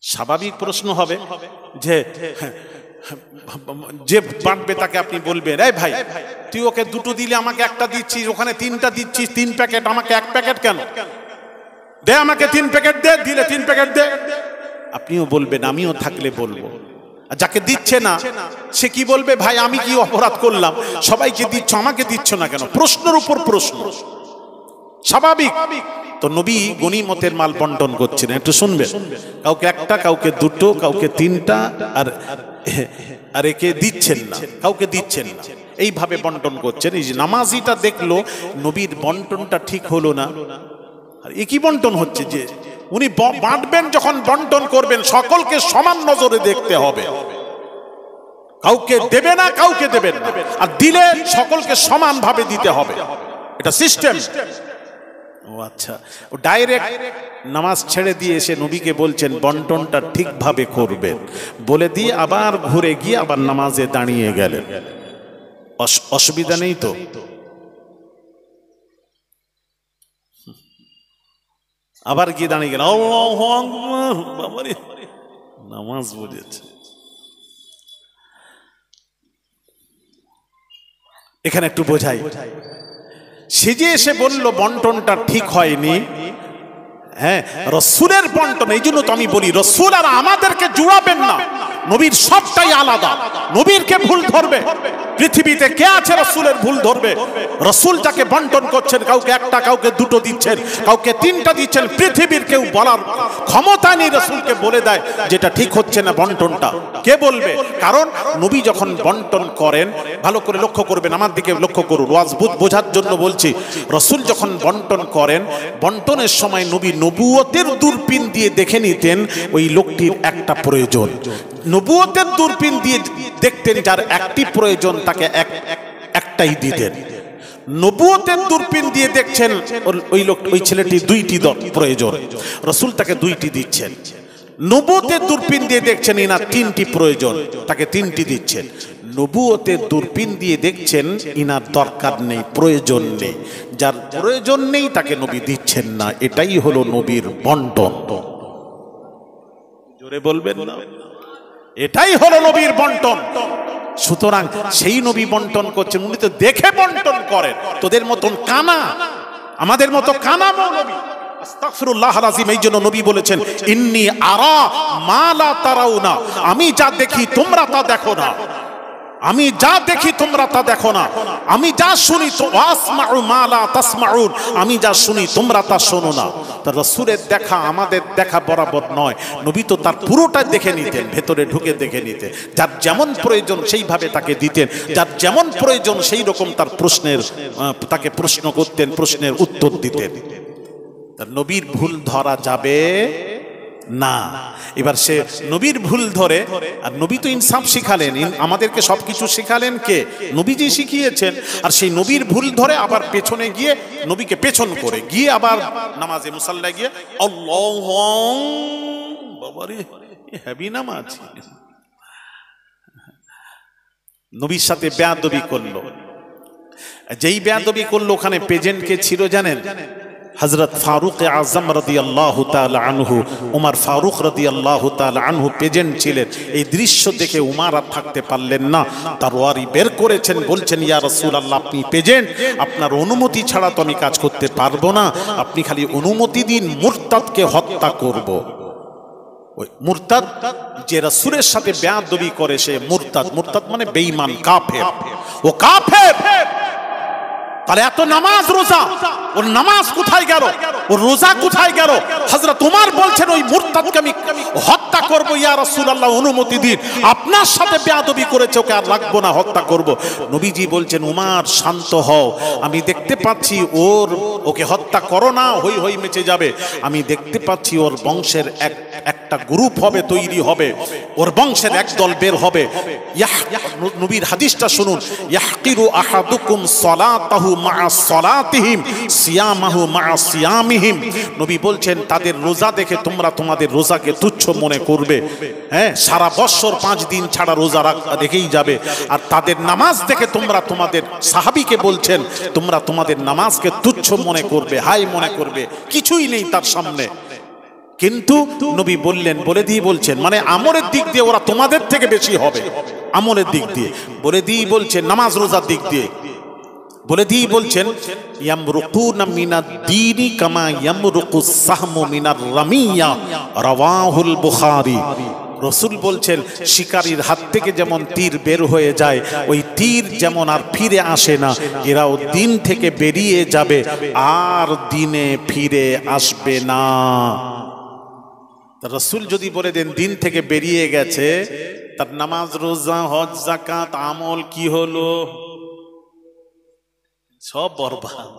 স্বাভাবিক প্রশ্ন হবে যে যে বাঁটবে তাকে আপনি বলবেন, এই ভাই তুই ওকে দুটো দিলে আমাকে একটা দিচ্ছিস, ওখানে তিনটা দিচ্ছিস, 3 প্যাকেট, আমাকে 1 প্যাকেট কেন? দে আমাকে 3 প্যাকেট দে, দিলে 3 প্যাকেট দে। আপনিও বলবেন, আমিও থাকলে বলবো। আর যাকে দিচ্ছে না সে কি বলবে? ভাই আমি কি অপরাধ করলাম? সবাইকে দিচ্ছ, আমাকে দিচ্ছ না কেন? প্রশ্নের উপর প্রশ্ন, স্বাভাবিক তো। নবী গনিমতের মাল বন্টন করছেন, একটু শুনবেন। কাউকে একটা, কাউকে দুটো, কাউকে তিনটা, আর একে দিচ্ছেন না, কাউকে দিচ্ছেন না, এইভাবে বন্টন করছেন। এই যে নামাজিটা দেখলো নবীর বন্টনটা ঠিক হলো না। আর একই বন্টন হচ্ছে যে উনি বাঁটবেন, যখন বন্টন করবেন সকলকে সমান নজরে দেখতে হবে। কাউকে দেবে না, কাউকে দেবেন না, আর দিলে সকলকে সমানভাবে দিতে হবে। এটা সিস্টেম। ও আচ্ছা, ও ডাইরেক্ট নামাজ ছেড়ে দিয়ে এসে নবীকে বলছেন বন্টনটা ঠিকভাবে করবেন, বলে দিয়ে আবার ঘুরে গিয়ে আবার নামাজে দাঁড়িয়ে গেলেন। অসুবিধা নেই তো? আবার গিয়ে দাঁড়িয়ে গেল, আল্লাহু আকবার, বাবারে নামাজ বুঝেছে। এখানে একটু বোঝাই, সে যে এসে বলল বন্টনটা ঠিক হয়নি, হ্যাঁ রসুলের বন্টন, এই জন্য তো আমি বলি রসুল আর আমাদেরকে জুড়াবেন না, নবীর সবটাই আলাদা, নবীরকে ভুল ধরবে পৃথিবীতে কে আছে রসুলের ভুল ধরবে? রসুল যাকে বন্টন করছেন, কাউকে একটা কাউকে দুটো দিচ্ছেন, কাউকে তিনটা দিচ্ছেন, পৃথিবীর কেউ বলার ক্ষমতা নেই রসুলকে বলে দেয় যেটা ঠিক হচ্ছে না বন্টনটা, কে বলবে? কারণ নবী যখন বন্টন করেন, ভালো করে লক্ষ্য করবেন, আমার দিকে লক্ষ্য করুন, ওয়াজ বোঝার জন্য বলছি, রসুল যখন বন্টন করেন, বন্টনের সময় নবী নবুয়তের দূরবীন দিয়ে দেখে নিতেন ওই লোকটির একটা প্রয়োজন, নবুয়তের দূরবীন দিয়ে দেখতেন যার একটি প্রয়োজন তাকে একটাই দিতেন, নবুয়তের দূরবীন দিয়ে দেখছেন ওই লোক ওই ছেলেটি দুইটি প্রয়োজন, রসুল তাকে দুইটি দিচ্ছেন, নবুয়তের দূরবীন দিয়ে দেখছেন ইনার তিনটি প্রয়োজন, তাকে তিনটি দিচ্ছেন, নবুয়তের দূরবীন দিয়ে দেখছেন ইনার দরকার নেই, প্রয়োজন নেই, যার প্রয়োজন নেই তাকে নবী দিচ্ছেন না, এটাই হলো নবীর বন্টন। জোরে বলবেন না, এটাই হলো নবীর বন্টন। সুতরাং সেই নবী বন্টন করছেন, উনি তো দেখে বন্টন করেন, তোদের মতন কানা, আমাদের মতো কানা মৌলবী, আস্তাগফিরুল্লাহ আল-আযীম। এই জন্য নবী বলেছেন ইন্নী আরা মা লা তারাউনা, আমি যা দেখি তোমরা তা দেখো না, আমি যা দেখি তোমরা তা দেখো না, আমি যা শুনি তো আসমাউ মা লা তাসমাউন, আমি যা শুনি তোমরা তা শোনো না। তা রাসূলের দেখা আমাদের দেখা বরাবর নয়, নবী তো তার পুরোটা দেখে নিতেন, ভেতরে ঢুকে দেখে নিতেন, যার যেমন প্রয়োজন সেইভাবে তাকে দিতেন, যার যেমন প্রয়োজন সেই রকম তার প্রশ্নের তাকে প্রশ্ন করতেন, প্রশ্নের উত্তর দিতেন। তার নবীর ভুল ধরা যাবে না। এবার সে নবীর ভুল ধরে, আর নবী তো ইনসাফ শিখালেন, আমাদেরকে সবকিছু শিখালেন কে? নবীজি শিখিয়েছেন। আর সেই নবীর ভুল ধরে আবার পেছনে গিয়ে নবীকে পেছন করে গিয়ে আবার নামাজে মুসাল্লায় গিয়ে আল্লাহু বাবারে হেভি নামাজ, নবীর সাথে বেয়াদবি করলো। যেই বেয়াদবি করলো ওখানে প্রেজেন্ট কে ছিল জানেন? হযরত ফারুক আযম রাদিয়াল্লাহু তাআলা আনহু, উমর ফারুক রাদিয়াল্লাহু তাআলা আনহু প্রেজেন্ট ছিলেন। এই দৃশ্য দেখে উমর আর থাকতে পারলেন না, তরবারি বের করেছেন, বলছেন ইয়া রাসূলুল্লাহ আপনি প্রেজেন্ট, আপনার অনুমতি ছাড়া তো আমি কাজ করতে পারবো না, আপনি খালি অনুমতি দিন, মুরতাদকে হত্যা করব। ওই মুরতাদ যে রাসূলের সাথে বেয়াদবি করে সে মুরতাদ, মুরতাদ মানে বেঈমান, কাফের, ও কাফের। তাহলে এত নামাজ রোজা, ওর নামাজ কোথায় গেল, ওর রোজা কোথায় গেল? হযরত ওমর বলছেন ওই মুরতাদকে আমি হত্যা করব, ইয়া রাসূলুল্লাহ অনুমতি দিন, আপনার সাথে বেয়াদবি করেছে, ওকে আর রাখবো না, হত্যা করব। নবীজি বলছেন ওমর শান্ত হও, আমি দেখতে পাচ্ছি ওকে হত্যা করো না, হই হই মেচে যাবে, আমি দেখতে পাচ্ছি ওর বংশের একটা গ্রুপ হবে, তৈরি হবে, ওর বংশের একদল বের হবে। নবীর হাদিসটা শুনুন, ইয়াহকিরু আহাদুকুম সালাতাহু মা'a সালাতিহিম সিয়ামাহু মা'a সিয়ামিহিম। নবী বলছেন তাদের রোজা দেখে তোমরা তোমাদের রোজাকে তুচ্ছ মনে করবে, হ্যাঁ সারা বছর 5 দিন ছাড়া রোজা রেখেই যাবে, আর তাদের নামাজ দেখে তোমরা তোমাদের সাহাবীকে বলছেন তোমরা তোমাদের নামাজকে তুচ্ছ মনে করবে, হাই মনে করবে, কিছুই নেই তার সামনে। কিন্তু নবী বললেন, বলে দিয়ে বলছেন, মানে আমলের দিক দিয়ে ওরা তোমাদের থেকে বেশি হবে, আমলের দিক দিয়ে বলে দিয়ে বলছেন, নামাজ রোজার দিক দিয়ে বলে দিয়ে বলছেন ইয়ামরুকুনা মিনাদ দীনি কামা ইয়ামরুকুস সাহমু মিনার রামিয়া, রাওয়াহুল বুখারী। রসুল বলছেন শিকারীর হাত থেকে যেমন তীর বের হয়ে যায়, ওই তীর যেমন আর ফিরে আসে না, এরাও দিন থেকে বেরিয়ে যাবে আর দিনে ফিরে আসবে না। রসুল যদি বলে দেন দিন থেকে বেরিয়ে গেছে, তার নামাজ রোজা হজ যাকাত আমল কি হলো? সব বরবাদ।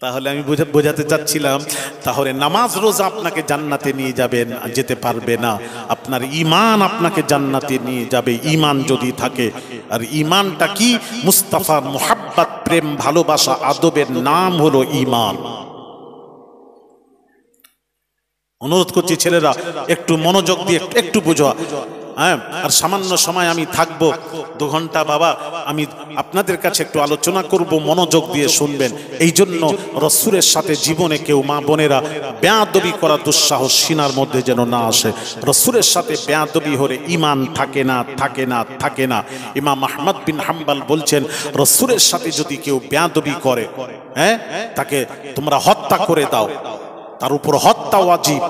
তাহলে আমি বোঝাতে চাচ্ছিলাম, তাহলে নামাজ রোজা আপনাকে জান্নাতে নিয়ে যাবেন, যেতে পারবে না। আপনার ঈমান আপনাকে জান্নাতে নিয়ে যাবে, ঈমান যদি থাকে। আর ঈমানটা কি? মুস্তাফার মুহাব্বত, প্রেম, ভালোবাসা, আদবের নাম হলো ঈমান। অনুরোধ করছি ছেলেরা একটু মনোযোগ দিয়ে একটু বুঝো। হ্যাঁ, আর সামান্য সময় আমি থাকবো, 2 ঘন্টা বাবা, আমি আপনাদের কাছে একটু আলোচনা করব, মনোযোগ দিয়ে শুনবেন। এই জন্য রসুলের সাথে জীবনে কেউ মা বোনেরা বেয়াদবি করা দুঃসাহস সিনার মধ্যে যেন না আসে। রসুলের সাথে বেয়াদবি হলে ঈমান থাকে না, থাকে না, থাকে না। ইমাম আহমদ বিন হাম্বল বলছেন, রসুলের সাথে যদি কেউ বেয়াদবি করে, হ্যাঁ, তাকে তোমরা হত্যা করে দাও, তার উপর হত্যা ওয়াজিব।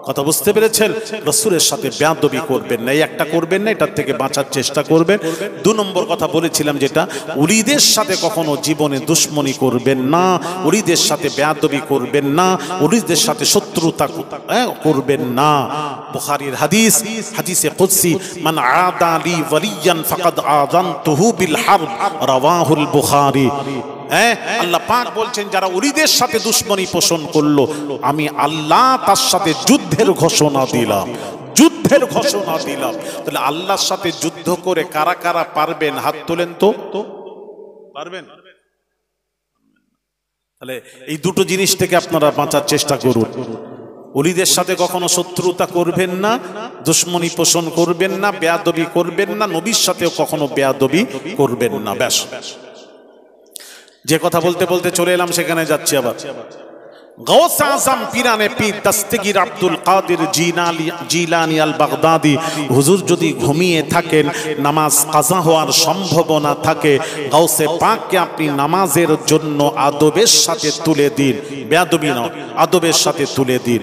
কথা বুঝতে পেরেছেন? রসুলের সাথে বেয়াদবি করবেন না, এই একটা করবেন না, এটার থেকে বাঁচার চেষ্টা করবেন। 2 নম্বর কথা বলেছিলাম যেটা, উলিদের সাথে কখনো জীবনে দুশ্মনী করবেন না, উলিদের সাথে বেয়াদবি করবেন না, উলিদের সাথে শত্রুতা করবেন না। বুখারীর হাদিস, হাদিসে কুদসি, মান আদা লি ওয়ালিয়ান ফাকাদ আযানতুহু বিল হারব, রাওয়াহুল বুখারী। আল্লাহ পাক বলছেন, যারা উলিদের সাথে দুশ্মনী পোষণ করলো, আমি আল্লাহ তার সাথে যুদ্ধের ঘোষণা দিলাম, যুদ্ধের ঘোষণা দিলাম। তাহলে আল্লাহর সাথে যুদ্ধ করে কারা কারা পারবেন? হাত তোলেন তো, পারবেন? তাহলে এই দুটো জিনিস থেকে আপনারা বাঁচার চেষ্টা করুন। ওলিদের সাথে কখনো শত্রুতা করবেন না, দুশ্মনী পোষণ করবেন না, বেয়াদবি করবেন না, নবীর সাথেও কখনো বেয়াদবি করবেন না। ব্যাস, যে কথা বলতে বলতে চলে এলাম সেখানে যাচ্ছি আবার। গৌস আজম পীরানে পীর দস্তগীর আব্দুল কাদের জিলানী আল বাগদাদি হুজুর যদি ঘুমিয়ে থাকেন, নামাজ কাজা হওয়ার সম্ভাবনা থাকে, গাউসে পাককে আপনি নামাজের জন্য আদবের সাথে তুলে দিন, বেয়াদবি নয়, আদবের সাথে তুলে দিন,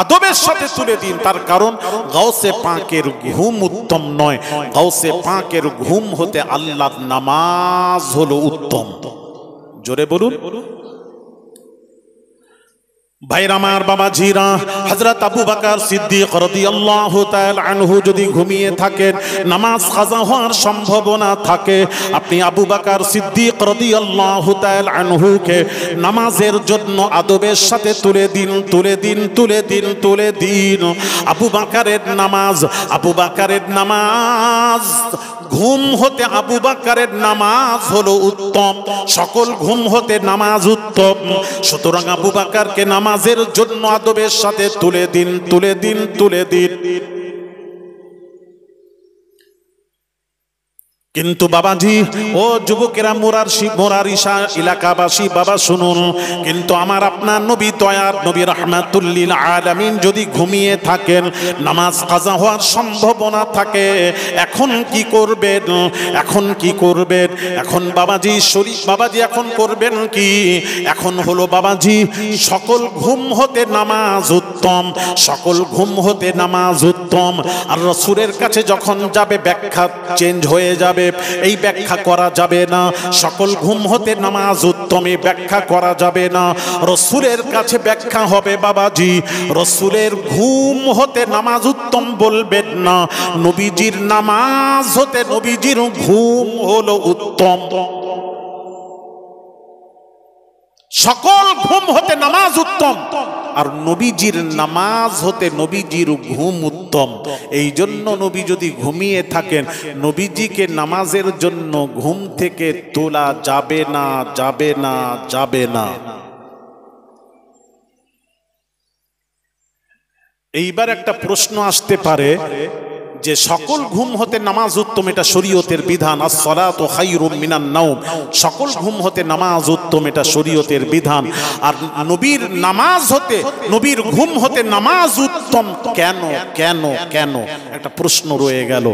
আদবের সাথে তুলে দিন। তার কারণ গাউসে পাকের ঘুম উত্তম নয়, গাউসে পাকের ঘুম হতে আল্লাহর নামাজ হলো উত্তম। জোরে বলুন। ভাইরা আমার, বাবাজিরা, হযরত আবু বকর সিদ্দিক রাদিয়াল্লাহু তাআলা আনহু যদি ঘুমিয়ে থাকেন, নামাজ কাজা হওয়ার সম্ভাবনা থাকে, আপনি আবু বকর সিদ্দিক রাদিয়াল্লাহু তাআলা আনহুকে নামাজের জন্য আদবের সাথে তুলে দিন, তুলে দিন, তুলে দিন, তুলে দিন। আবু বকরের নামাজ, আবু বকরের নামাজ, ঘুম হতে আবু বকরের নামাজ হলো উত্তম, সকল ঘুম হতে নামাজ উত্তম। সুতরাং আবু বকরকে নামাজের জন্য আদবের সাথে তুলে দিন, তুলে দিন, তুলে দিন। কিন্তু বাবাজি, ও যুবকেরা, মোরারিশা এলাকাবাসী বাবা শুনুন, কিন্তু আমার আপনার নবী, দয়ার নবী রাহমাতুল লিল আলামিন যদি ঘুমিয়ে থাকেন, নামাজ কাজা হওয়ার সম্ভাবনা থাকে, এখন কি করবেন? এখন কি করবেন? এখন বাবাজি শরীফ, বাবাজি এখন করবেন কি? এখন হলো বাবাজি, সকল ঘুম হতে নামাজ উত্তম, সকল ঘুম হতে নামাজ উত্তম। আর রাসূলের কাছে যখন যাবে, ব্যাখ্যা চেঞ্জ হয়ে যাবে, এই ব্যাখ্যা করা যাবে না। সকল ঘুম হতে নামাজ উত্তম, এই ব্যাখ্যা করা যাবে না। রাসূলের কাছে ব্যাখ্যা হবে বাবাজি, রাসূলের ঘুম হতে নামাজ উত্তম বলবেন না, নবীজির নামাজ হতে নবীজির ঘুম হলো উত্তম। সকল ঘুম হতে নামাজ উত্তম, আর নবীজির নামাজ হতে নবীজির ঘুম উত্তম। এই জন্য নবী যদি ঘুমিয়ে থাকেন, নবীজিকে নামাজের জন্য ঘুম থেকে তোলা যাবে না, যাবে না, যাবে না। এইবার একটা প্রশ্ন আসতে পারে যে সকল ঘুম হতে নামাজ উত্তম, এটা শরীয়তের বিধান, আস-সালাতু খায়রুম মিনান নাওম, সকল ঘুম হতে নামাজ উত্তম, এটা শরীয়তের বিধান। আর নবীর নামাজ হতে, নবীর ঘুম হতে নামাজ উত্তম কেন? কেন? কেন? একটা প্রশ্ন রয়ে গেল।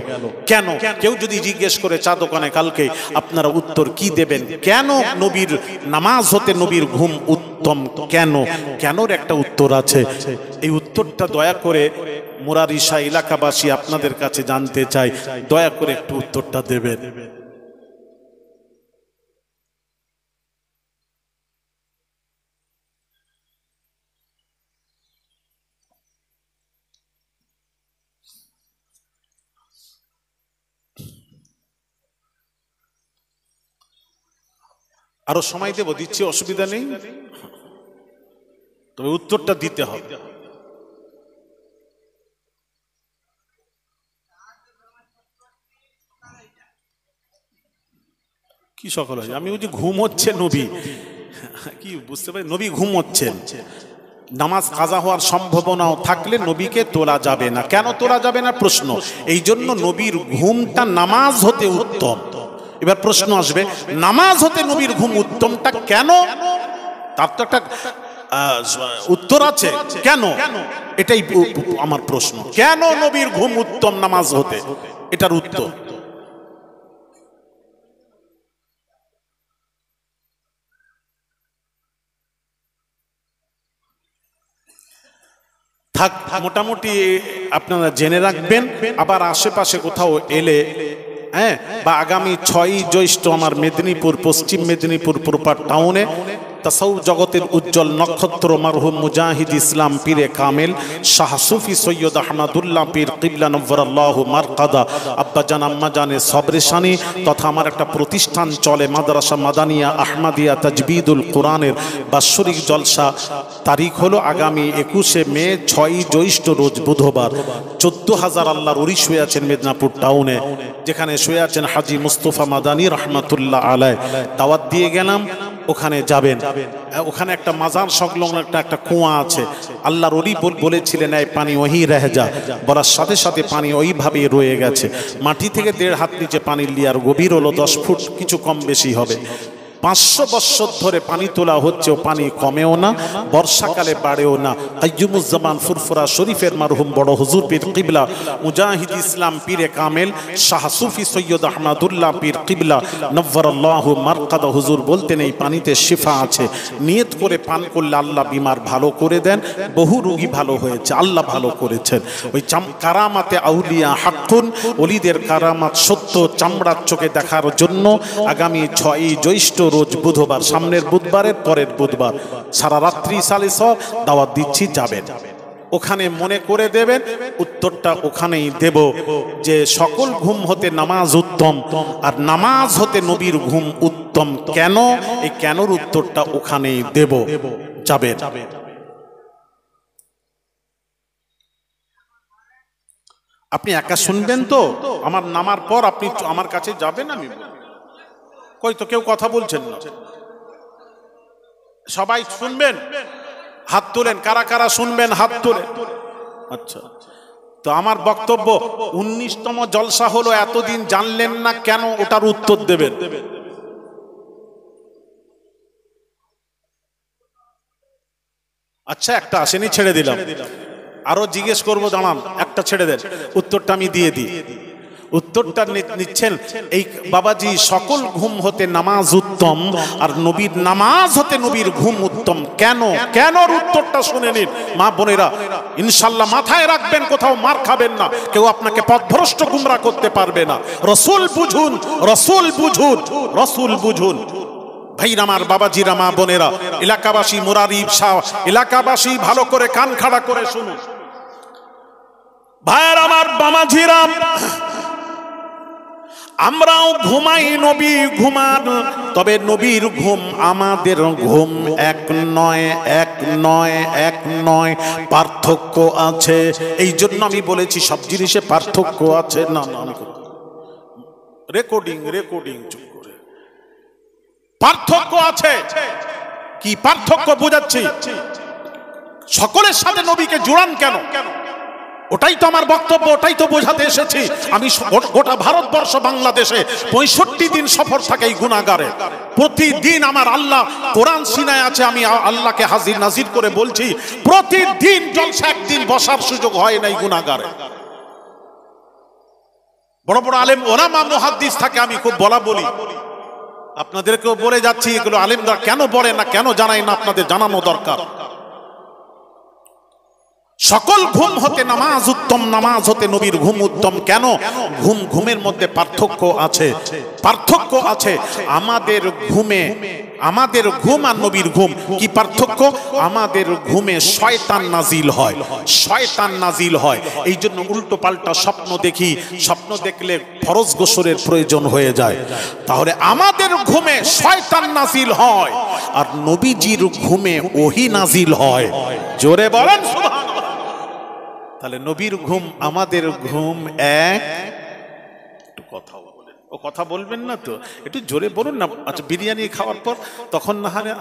কেন? কেউ যদি জিজ্ঞেস করে চা দোকানে কালকে, আপনারা উত্তর কি দেবেন? কেন নবীর নামাজ হতে নবীর ঘুম উত্তম? কেন? কেনর একটা উত্তর আছে। এই উত্তরটা দয়া করে মোরারিশা এলাকাবাসী আপনাদের কাছে জানতে চাই, দয়া করে একটু উত্তরটা দেবেন। আরো সময় দেব, দিচ্ছি, অসুবিধা নেই, তবে উত্তরটা দিতে হবে। কি সকাল হয়? আমি বলছি ঘুম হচ্ছে নবী, কি বুঝতে পারি, নবী ঘুম হচ্ছেন। নামাজ কাজা হওয়ার সম্ভাবনাও থাকলে নবীকে তোলা যাবে না। কেন তোলা যাবে না প্রশ্ন, এই জন্য নবীর ঘুমটা নামাজ হতে উত্তম। এবার প্রশ্ন আসবে, নামাজ হতে নবীর ঘুম উত্তমটা কেন? তার তো একটা উত্তর আছে, কেন? এটাই আমার প্রশ্ন, কেন নবীর ঘুম উত্তম নামাজ হতে, এটার উত্তর। থাক, মোটামুটি আপনারা জেনে রাখবেন। আবার আশেপাশে কোথাও এলে, হ্যাঁ, বা আগামী 6ই জ্যৈষ্ঠ আমার মেদিনীপুর, পশ্চিম মেদিনীপুর প্রপার টাউনে তাসাউফ জগতের উজ্জ্বল নক্ষত্র মারহুম মুজাহিদ ইসলাম পীরে কামেল শাহ সুফি সৈয়দ আহমদুল্লাহ পীর কিবলা নవ్বরাল্লাহু মারকাদা আব্বাজান আম্মাজানের সবরেশানি তথা আমার একটা প্রতিষ্ঠান চলে মাদ্রাসা মাদানিয়া আহমদিয়া তাজবিদুল কোরআনের বাৎসরিক জলসা। তারিখ হলো আগামী 21শে মে, 6ই জ্যৈষ্ঠ রোজ বুধবার। 14,000 আল্লাহর ওলি শুয়ে আছেন মেদিনীপুর টাউনে, যেখানে শুয়ে আছেন হাজি মুস্তফা মাদানী রহমাতুল্লাহ আলাইহ। দাওয়াত দিয়ে গেলাম, ওখানে যাবেন। ওখানে একটা মাজার সংলগ্ন একটা কুয়া আছে। আল্লাহর ওলি বলেছিলেন এই পানি ওহি রহে যা, বলার সাথে সাথে পানি ওইভাবে রয়ে গেছে। মাটি থেকে 1.5 হাত নিচে পানির লেয়ার, গভীর হলো 10 ফুট, কিছু কম বেশি হবে। 500 বৎসর ধরে পানি তোলা হচ্ছে, ও পানি কমেও না, বর্ষাকালে বাড়েও না। কাইয়ুমুজ্জামান ফুরফুরা শরীফের মারহুম বড় হুজুর পীর কিবলা মুজাহিদ ইসলাম পীরে কামেল শাহ সুফি সৈয়দ আহমদুল্লাহ পীর কিবলা নవ్বরাল্লাহু মারকাদা হুজুর বলতেন এই পানিতে শিফা আছে, নিয়ত করে পান করলে আল্লাহ বিমার ভালো করে দেন। বহু রোগী ভালো হয়েছে, আল্লাহ ভালো করেছেন। ওই কারামাতে আউলিয়া হাক্কুন, ওলিদের কারামাত সত্য, চামড়ার চোখে দেখার জন্য আগামী 6ই জ্যৈষ্ঠ রোজ বুধবার, সামনের বুধবারের পরের বুধবার সারা রাত্রি সালিস দাওয়াত দিচ্ছি, যাবেন। ওখানে মনে করে দেবেন, উত্তরটা ওখানেই দেব যে সকল ঘুম হতে নামাজ উত্তম, আর নামাজ হতে নবীর ঘুম উত্তম কেন, এই কেনর উত্তরটা ওখানেই দেব, যাবেন। আপনি একা শুনবেন তো, আমার নামার পর আপনি আমার কাছে যাবেন, আমি কই তো কেউ কথা বলছেন না, সবাই শুনবেন? হাত তোলেন, কারা কারা শুনবেন হাত তোলেন। আচ্ছা, তো আমার বক্তব্য 19তম জলসা হলো, এতদিন জানলেন না কেন, ওটার উত্তর দেবেন। আচ্ছা, একটা আসেনি, ছেড়ে দিলাম, আরো জিজ্ঞেস করবো, জানান, একটা ছেড়ে দেন, উত্তরটা আমি দিয়ে দিই। উত্তরটা নিচ্ছেন এই বাবাজি, সকল ঘুম হতে নামাজ উত্তম, আর নবীর নামাজ হতে নবীর ঘুম উত্তম কেন, কেনর উত্তরটা শুনে নিন মা বোনেরা, ইনশাল্লাহ মাথায় রাখবেন, কোথাও মার খাবেন না, কেউ আপনাকে পথভ্রষ্ট গুমরা করতে পারবে না। রসুল বুঝুন, রসুল বুঝুন, রসুল বুঝুন। ভাইরা আমার, বাবাজিরা, মা বোনেরা, এলাকাবাসী, মুরারিব শাহ এলাকাবাসী ভালো করে কান খাড়া করে শুনুন। ভাইরা আমার, বাবাজিরা, আমরাও ঘুমাই, নবী ঘুমান, তবে নবীর ঘুম আমাদের ঘুম এক নয়, এক নয়, এক নয়, পার্থক্য আছে। এই জন্য আমি বলেছি সব জিনিসে পার্থক্য আছে। না না, রেকর্ডিং রেকর্ডিং চুপ করে, পার্থক্য আছে। কি পার্থক্য বোঝাচ্ছি, সকলের সাথে নবীকে জোড়ান কেন, ওটাই তো আমার বক্তব্য, ওটাই তো বোঝাতে এসেছি। আমি গোটা ভারতবর্ষ, বাংলাদেশে 65 দিন সফর থাকে এই গুনাহগারে। প্রতিদিন আমার আল্লাহ কোরআন সিনায় আছে, আমি আল্লাহকে হাজির নাজির করে বলছি, প্রতিদিন জলসা একদিন বসার সুযোগ হয় না এই গুনাহগারে। বড় বড় আলেম ওলামা মুহাদ্দিস থাকে, আমি খুব বলি, আপনাদেরকেও বলে যাচ্ছি, এগুলো আলেমরা কেন বলে না, কেন জানাই না, আপনাদের জানানো দরকার। সকল ঘুম হতে নামাজ উত্তম, নামাজ হতে নবীর ঘুম উত্তম কেন? ঘুমের মধ্যে পার্থক্য আছে, পার্থক্য আছে। আমাদের ঘুম আর নবীর ঘুম কি পার্থক্য? আমাদের ঘুমে শয়তান নাজিল হয়, শয়তান নাজিল হয়। এই জন্য উল্টো পাল্টা স্বপ্ন দেখি, স্বপ্ন দেখলে ফরজ গোসলের প্রয়োজন হয়ে যায়। তাহলে আমাদের ঘুমে শয়তান নাজিল হয়, আর নবীজির ঘুমে ওহী নাজিল হয়। জোরে বলেন সুবহানাল্লাহ। তাহলে নবীর ঘুম আমাদের ঘুম এক। একটু কথা বলেন, ও কথা বলবেন না তো, একটু জোরে বলুন না। আচ্ছা, বিরিয়ানি খাওয়ার পর তখন না হয়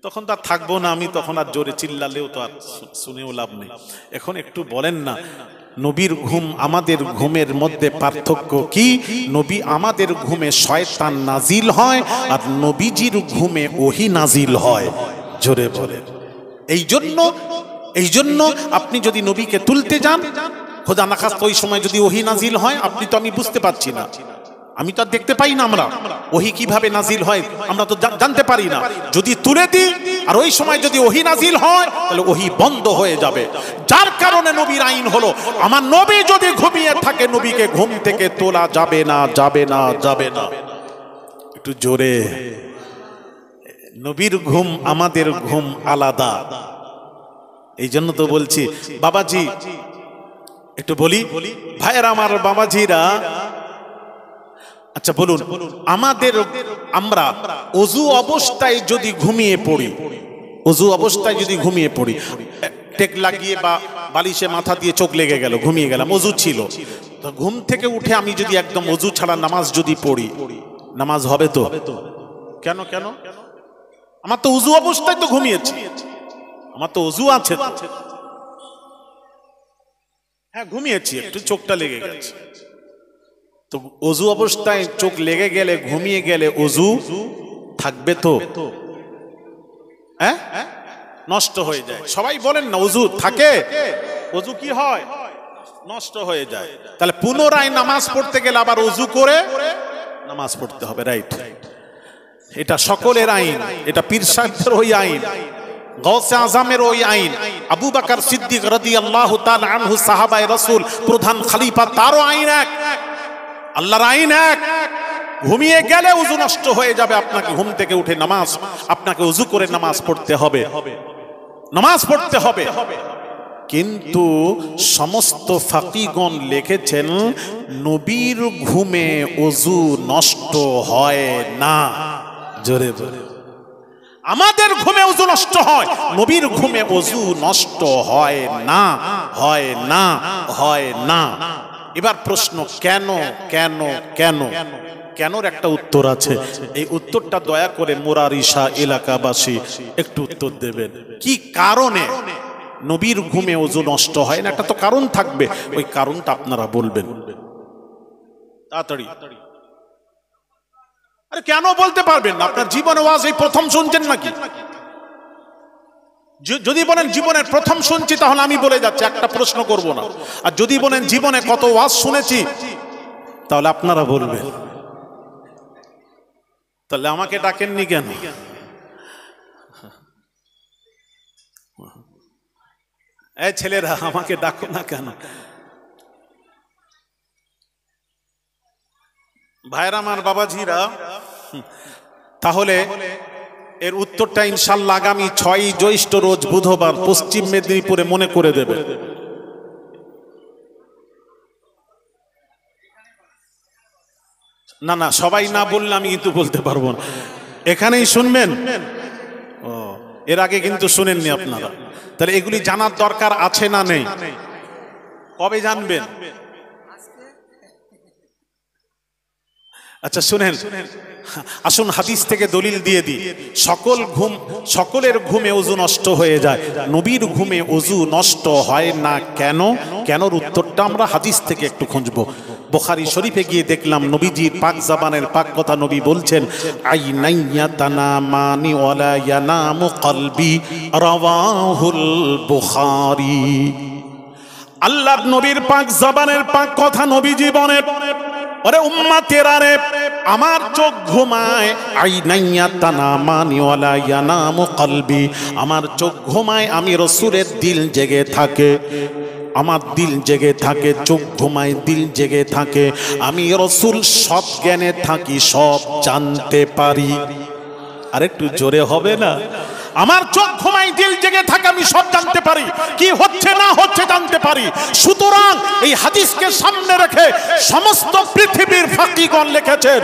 তখন তো আর থাকবো না আমি, তখন আর জোরে চিল্লালেও তো আর শুনেও লাভ নেই। এখন একটু বলেন না, নবীর ঘুম আমাদের ঘুমের মধ্যে পার্থক্য কি? নবী আমাদের ঘুমে শয়তান নাজিল হয়, আর নবীজির ঘুমে ওহী নাজিল হয়। জোরে বলেন। এই জন্য আপনি যদি নবীকে তুলতে যান, খোদা না খাস্তা ওই সময় যদি ওহী নাজিল হয়, আপনি তো আমি বুঝতে পারছি না, আমি তো আর দেখতে পাই না, আমরা ওহী কিভাবে নাজিল হয় আমরা তো জানতে পারি না। যদি তুলে দিই আর ওই সময় যদি ওহী নাজিল হয়, তাহলে ওহী বন্ধ হয়ে যাবে। যার কারণে নবীর আইন হলো, আমার নবী যদি ঘুমিয়ে থাকে, নবীকে ঘুম থেকে তোলা যাবে না, যাবে না, যাবে না। একটু জোরে। নবীর ঘুম আমাদের ঘুম আলাদা। এই জন্য তো বলছি বাবাজি, একটু বলি ভাইয়েরা আমার, বাবাজিরা, আচ্ছা বলুন, আমরা ওযু অবস্থায় যদি ঘুমিয়ে পড়ি, ওযু অবস্থায় যদি ঘুমিয়ে পড়ি, টেক লাগিয়ে বা বালিশে মাথা দিয়ে চোখ লেগে গেল, ঘুমিয়ে গেলাম, ওযু ছিল, তো ঘুম থেকে উঠে আমি যদি একদম ওযু ছাড়া নামাজ যদি পড়ি, নামাজ হবে তো? কেন কেন? আমার তো ওযু অবস্থায় তো ঘুমিয়েছি, আমার তো ওযু আছে। হ্যাঁ ঘুমিয়েছি, একটু চোখটা লেগে গেছে, তো ওযু অবস্থায় চোখ লেগে গেলে, ঘুমিয়ে গেলে ওযু থাকবে তো? হ্যাঁ, নষ্ট হয়ে যায়। সবাই বলেন না, ওযু থাকে, ওযু কি হয়? নষ্ট হয়ে যায়। তাহলে পুনরায় নামাজ পড়তে গেলে আবার ওযু করে নামাজ পড়তে হবে, রাইট? এটা সকলের আইন, এটা পীর সাহেবদের ওই আইন, গৌসে আজমের ওই আইন, আবু বকর সিদ্দিক রাদিয়াল্লাহু তাআলা আনহু সাহাবায়ে রাসূল, প্রধান খলিফা, তারও আইন এক, আল্লাহর আইন এক। ঘুমিয়ে গেলে ওযু নষ্ট হয়ে যাবে, আপনাকে ঘুম থেকে উঠে নামাজ, আপনাকে ওযু করে নামাজ পড়তে হবে, নামাজ পড়তে হবে। কিন্তু সমস্ত ফাকিগণ লিখেছেন, নবীর ঘুমে ওযু নষ্ট হয় না। জোরে বলে। আমাদের ঘুমে ওযু নষ্ট হয়, নবীর ঘুমে ওযু নষ্ট হয় না, হয় না, হয় না। এবার প্রশ্ন, কেন কেন কেন? কেনর একটা উত্তর আছে, এই উত্তরটা দয়া করে মোরারিশা এলাকাবাসী একটু উত্তর দেবেন। কি কারণে নবীর ঘুমে ওযু নষ্ট হয় না? একটা তো কারণ থাকবে, ওই কারণটা আপনারা বলবেন তাড়াতাড়ি। আরে কেন বলতে পারবেন না? আপনার জীবনে ওয়াজ এই প্রথম শুনছেন নাকি? যদি বলেন জীবনের প্রথম শুনছি, তাহলে আমি বলে যাচ্ছি, একটা প্রশ্ন করব না। আর যদি বলেন জীবনে কত ওয়াজ শুনেছি, তাহলে আপনারা বলবেন। তাহলে আমাকে ডাকেননি কেন? এই ছেলেরা, আমাকে ডাকো না কেন? ভাইরা আমার, বাবাজিরা, তাহলে এর উত্তরটা ইনশাআল্লাহ আগামী 6ই জ্যৈষ্ঠ রোজ বুধবার পশ্চিম মেদিনীপুরে মনে করে দেবে। না না, সবাই না বললে আমি কিন্তু বলতে পারবো না, এখানেই শুনবেন। ও, এর আগে কিন্তু শুনেননি আপনারা, তাহলে এগুলি জানার দরকার আছে না নেই? কবে জানবেন? আচ্ছা শুনেন, আসুন হাদিস থেকে দলিল দিয়ে দিই। সকলের ঘুমে ওযু নষ্ট হয়ে যায়, নবীর ঘুমে ওযু নষ্ট হয় না কেন? কেনর উত্তরটা আমরা হাদিস থেকে একটু খুঁজবো। বুখারী শরীফে গিয়ে দেখলাম, নবীজির পাক জবানের পাক কথা, নবী বলছেন, আইনাইয়া তানামানি ওয়ালা ইয়ানামু কলবি, রাওয়াহুল বুখারী। আল্লাহর নবীর পাক জবানের পাক কথা, নবীজি বলেন, ওরে উম্মতেরা রে, আমার চোখ ঘুমায়, আইনাইয়া তানামানি ওয়ালা ইয়ানামু কলবি, আমার চোখ ঘুমায়, আমি রাসূলের দিল জেগে থাকে, আমার দিল জেগে থাকে, চোখ ঘুমায়, দিল জেগে থাকে, আমি রাসূল সব জ্ঞানে থাকি, সব জানতে পারি। আরেকটু জোরে হবে না? আমার চোখ ঘুমায়, দিল জেগে থাকে, আমি সব জানতে পারি, কি হচ্ছে না হচ্ছে জানতে পারি। সুতরাং এই হাদিসকে সামনে রেখে সমস্ত পৃথিবীর ফাকিগণ লিখেছেন,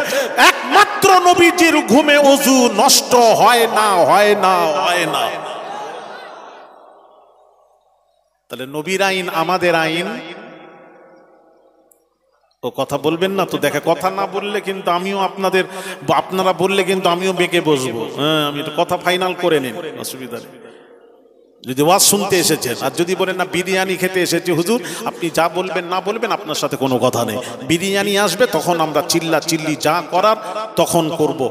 একমাত্র নবীজির ঘুমে ওযু নষ্ট হয় না, হয় না, হয় না। তাহলে নবীর আইন আমাদের আইন ও কথা বলবেন না তো, দেখে কথা না বললে কিন্তু আমিও আপনারা বললে কিন্তু আমিও বেঁকে বসবো। হ্যাঁ, আমি তো কথা ফাইনাল করে নিন, অসুবিধা নেই। যদি ওয়াজ শুনতে এসেছেন, আর যদি বলেন না বিরিয়ানি খেতে এসেছি হুজুর, আপনি যা বলবেন না বলবেন, আপনার সাথে কোনো কথা নেই। বিরিয়ানি আসবে তখন আমরা চিল্লা চিল্লি যা করার তখন করব।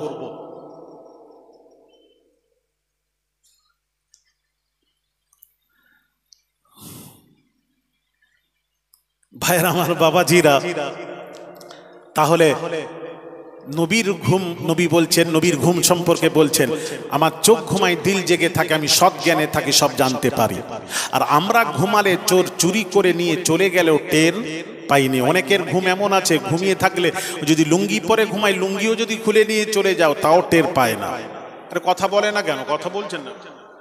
ভাইয়ের আমার বাবাজিরা, তাহলে নবীর ঘুম, নবী বলছেন, নবীর ঘুম সম্পর্কে বলছেন, আমার চোখ ঘুমায় দিল জেগে থাকে, আমি সৎ জ্ঞানে থাকি, সব জানতে পারি। আর আমরা ঘুমালে চোর চুরি করে নিয়ে চলে গেলেও টের পাইনি। অনেকের ঘুম এমন আছে, ঘুমিয়ে থাকলে যদি লুঙ্গি পরে ঘুমায়, লুঙ্গিও যদি খুলে নিয়ে চলে যাও তাও টের পায় না। আরে কথা বলে না কেন? কথা বলছেন না?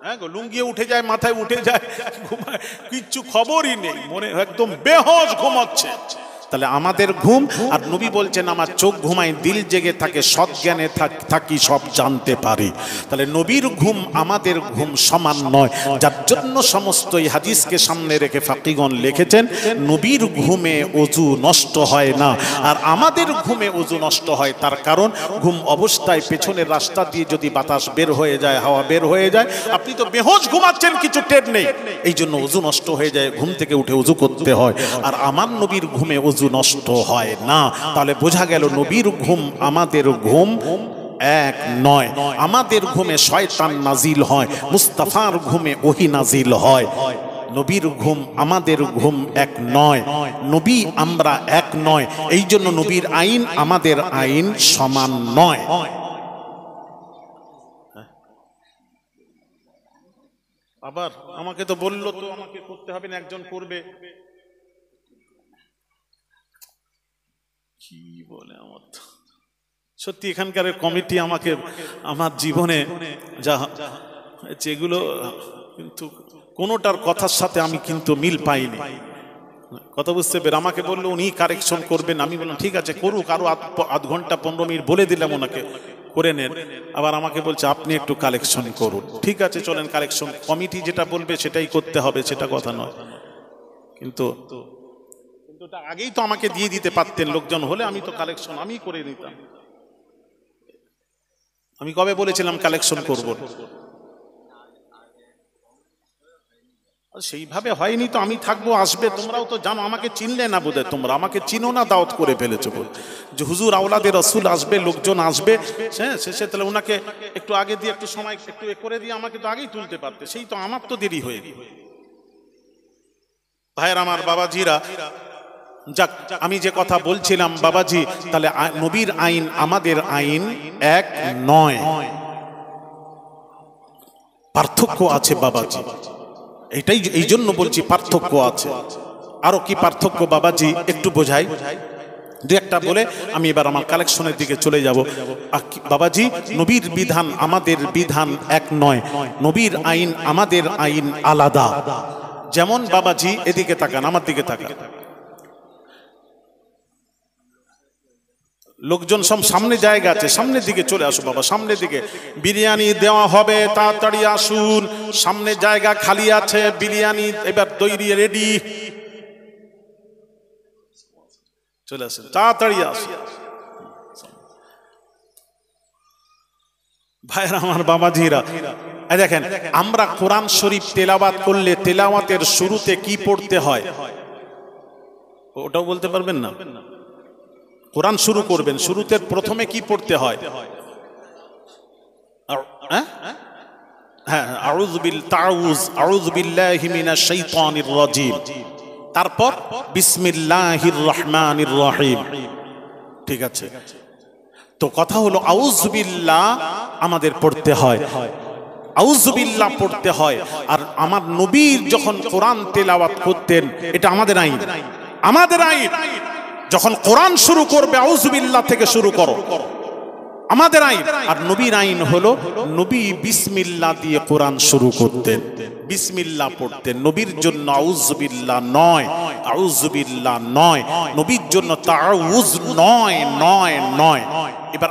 হ্যাঁ গো, লুঙ্গিও উঠে যায়, মাথায় উঠে যায়, ঘুমায়, কিচ্ছু খবরই নেই, মনে একদম বেহোশ ঘুমাচ্ছে। তাহলে আমাদের ঘুম, আর নবী বলছেন আমার চোখ ঘুমায় দিল জেগে থাকে, সৎ জ্ঞানে থাকি, সব জানতে পারি। তাহলে নবীর ঘুম আমাদের ঘুম সমান নয়, যার জন্য সমস্ত এই হাদিসকে সামনে রেখে ফাকিগণ লিখেছেন নবীর ঘুমে ওযু নষ্ট হয় না, আর আমাদের ঘুমে ওযু নষ্ট হয়। তার কারণ ঘুম অবস্থায় পেছনের রাস্তা দিয়ে যদি বাতাস বের হয়ে যায়, হাওয়া বের হয়ে যায়, আপনি তো বেহোশ ঘুমাচ্ছেন, কিছু টের নেই, এই জন্য ওযু নষ্ট হয়ে যায়, ঘুম থেকে উঠে ওযু করতে হয়। আর আমার নবীর ঘুমে ওযু নষ্ট হয় না। তাহলে বোঝা গেল নবীর ঘুম আমাদের ঘুম এক নয়। আমাদের ঘুমে শয়তান নাজিল হয়, মুস্তাফার ঘুমে ওহী নাজিল হয়। নবীর ঘুম আমাদের ঘুম এক নয়, নবী আমরা এক নয়, এই জন্য নবীর আইন আমাদের আইন সমান নয়। আবার আমাকে তো বললো তো আমাকে করতে হবে না, একজন করবে, কি বলে আমার সত্যি এখানকার কমিটি আমাকে আমার জীবনে যা যেগুলো, কিন্তু কোনোটার কথার সাথে আমি কিন্তু মিল পাইনি। কথা বুঝতে পেরে আমাকে বললো উনি কারেকশন করবেন, আমি বললাম ঠিক আছে করুক, আরো আধ ঘন্টা 15 মিনিট বলে দিলাম ওনাকে, করে নেন। আবার আমাকে বলছে আপনি একটু কালেকশন করুন, ঠিক আছে চলেন কালেকশন, কমিটি যেটা বলবে সেটাই করতে হবে, সেটা কথা নয়। কিন্তু আগেই তো আমাকে দিয়ে দিতে পারতেন, লোকজন হলে আমি তো কালেকশন আমি করে নিতাম। আমি কবে বলেছিলাম কালেকশন করব? সেইভাবে হয়নি তো, আমি থাকবো, আসবে, তোমরাও তো জানো, আমাকে চিনলে না বোধহয়, তোমরা আমাকে চিনো না, দাওয়াত করে ফেলেছো যে হুজুর আওলাদে রাসূল আসবে, লোকজন আসবে, হ্যাঁ শেষে তাহলে ওনাকে একটু আগে দিয়ে একটু সময় একটু করে দিয়ে আমাকে তো আগেই তুলতে পারতে, সেই তো আমার তো দেরি হয়ে গেল। ভাইয়ের আমার বাবাজিরা, যাক আমি যে কথা বলছিলাম বাবাজি, তাহলে নবীর আইন আমাদের আইন এক নয়, পার্থক্য আছে বাবাজি, এটাই এই জন্য বলছি পার্থক্য আছে। আরো কি পার্থক্য বাবাজি একটু বোঝাই, দু একটা বলে আমি এবার আমার কালেকশনের দিকে চলে যাব। বাবাজি নবীর বিধান আমাদের বিধান এক নয়, নবীর আইন আমাদের আইন আলাদা। যেমন বাবাজি এদিকে তাকান, আমার দিকে তাকান, লোকজন সব সামনে জায়গা আছে, সামনের দিকে চলে আসো বাবা, সামনের দিকে বিরিয়ানি দেওয়া হবে, তাড়াতাড়ি আসুন, সামনে জায়গা খালি আছে, বিরিয়ানি এবার তৈরি রেডি, চলে আসেন, তাড়াতাড়ি আসুন। ভাইরা আমার বাবাজিরা, দেখেন আমরা কোরআন শরীফ তেলাওয়াত করলে তেলাওয়াতের শুরুতে কি পড়তে হয় ওটাও বলতে পারবেন না? কোরআন শুরু করবেন, শুরুতে প্রথমে কি পড়তে হয়? হ্যাঁ, আউযু বিল্লাহি মিনাশ শাইতানির রাজীম, তারপর বিসমিল্লাহির রহমানির রহিম, ঠিক আছে? তো কথা হলো আউযু বিল্লাহ আমাদের পড়তে হয়, আউযু বিল্লাহ পড়তে হয়। আর আমার নবীর যখন কোরআন তেলাওয়াত করতেন, এটা আমাদের আইন, আমাদের আইন, যখন কোরআন শুরু করবে আউযু বিল্লাহ থেকে শুরু করো, আমাদের আইন। আর নবীর আইন হলো নবী বিসমিল্লাহ দিয়ে কোরআন শুরু করতেন, বিসমিল্লাহ পড়তেন। নবীর জন্য আউযু বিল্লাহ নয়, আউযু বিল্লাহ নয়, নবীর জন্য তাউজ নয়, নয় নয়। এবার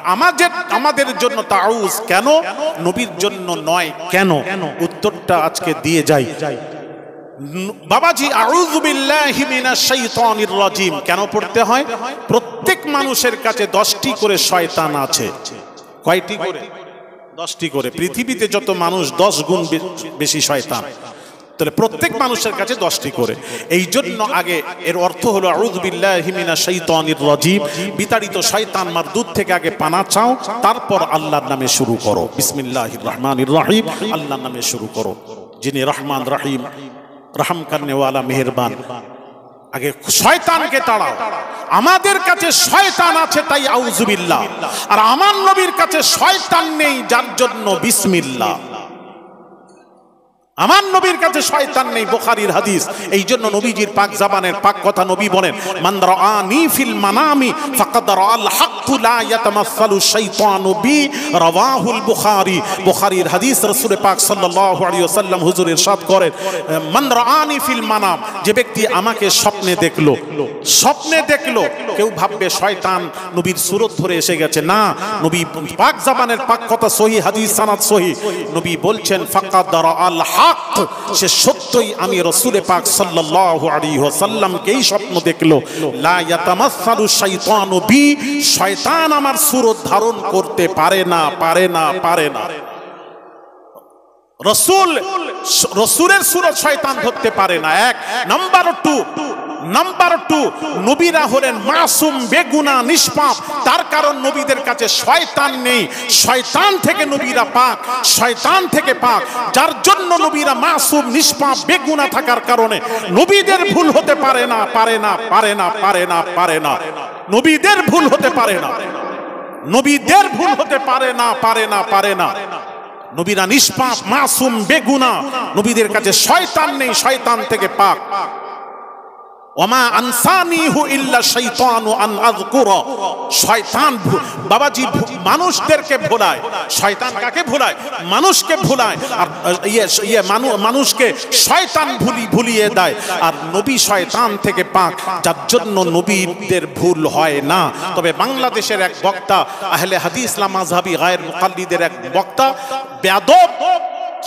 আমাদের জন্য তাউজ কেন, নবীর জন্য নয় কেন? উত্তরটা আজকে দিয়ে যাই। বাবাজি আউযু বিল্লাহি মিনাশ শাইতানির রাজিম কেন পড়তে হয়? প্রত্যেক মানুষের কাছে 10টি করে শয়তান আছে। কয়টি করে? 10টি করে। পৃথিবীতে যত মানুষ 10 গুণ বেশি শয়তান, তাহলে প্রত্যেক মানুষের কাছে 10টি করে। এই জন্য আগে এর অর্থ হলো আউযু বিল্লাহি মিনাশ শাইতানির রাজিম, বিতাড়িত শয়তান মারদুদ থেকে আগে পানা চাও, তারপর আল্লাহর নামে শুরু করো। বিসমিল্লাহির রহমানির রহিম, আল্লাহর নামে শুরু করো, যিনি রহমান রহিম, রহম করনে ওয়ালা মেহেরবান। আগে শয়তানকে তাড়াও। আমাদের কাছে শয়তান আছে তাই আউযু বিল্লাহ, আর আমার নবীর কাছে শয়তান নেই যার জন্য বিসমিল্লাহ। আমার নবীর কাছে শয়তান নেই, বুখারীর হাদিস। এই জন্য নবীজির পাক জবানের পাক কথা নবী বলেন, মান রাআনি ফিল মানামি ফাকাদ রাআল হক লা ইয়াতামাসসালু শাইতানু বি, রাওয়াহুল বুখারী। বুখারীর হাদিস, রাসূল পাক সাল্লাল্লাহু আলাইহি ওয়াসাল্লাম হুজুর ইরশাদ করেন, মান রাআনি ফিল মানাম, যে ব্যক্তি আমাকে স্বপ্নে দেখলো, স্বপ্নে দেখলো। কেউ ভাববে শয়তান নবীর সুরত ধরে এসে গেছে, না, নবী পাক জবানের পাক কথা সহিহ, হাদিস সানাদ সহিহ। নবী বলছেন ফাকাদ রাআল হক, সে সত্যই আমি রাসূল পাক সাল্লাল্লাহু আলাইহি ওয়াসাল্লামকেই স্বপ্ন দেখলো। লা ইয়াতামাসসালু শাইতানু বি, শয়তান আমার সুরত ধারণ করতে পারে না, পারে না, পারে না। রাসূলের সুরত শয়তান ধরতে পারে না। এক নাম্বার 2, নবীরা হলেন মাসুম, বেগুনা, নিষ্পাপ। তার কারণ নবীদের কাছে শয়তান নেই, শয়তান থেকে নবীরা পাক, শয়তান থেকে পাক। যার জন্য নবীরা মাসুম, নিষ্পাপ, বেগুনা থাকার কারণে নবীদের ভুল হতে পারে না, পারে না, পারে না, পারে না, পারে না। নবীদের ভুল হতে পারে না, নবীদের ভুল হতে পারে না, পারে না, পারে না। নবীরা নিষ্পাপ, মাসুম, বেগুনা। নবীদের কাছে শয়তান নেই, শয়তান থেকে পাক। ওমা আনসানিহু ইল্লা শাইতানু আন আযকুরা, শয়তান বাবাজি মানুষদেরকে ভোলায়। শয়তান কাকে ভোলায়? মানুষকে ভোলায়। আর মানুষকে শয়তান ভুলিয়ে দেয়। আর নবী শয়তান থেকে পাক, যার জন্য নবীদের ভুল হয় না। তবে বাংলাদেশের এক বক্তা, আহলে হাদিস ইসলাম মাযহাবী গায়র মুকাল্লিদের এক বক্তা, বেয়াদব,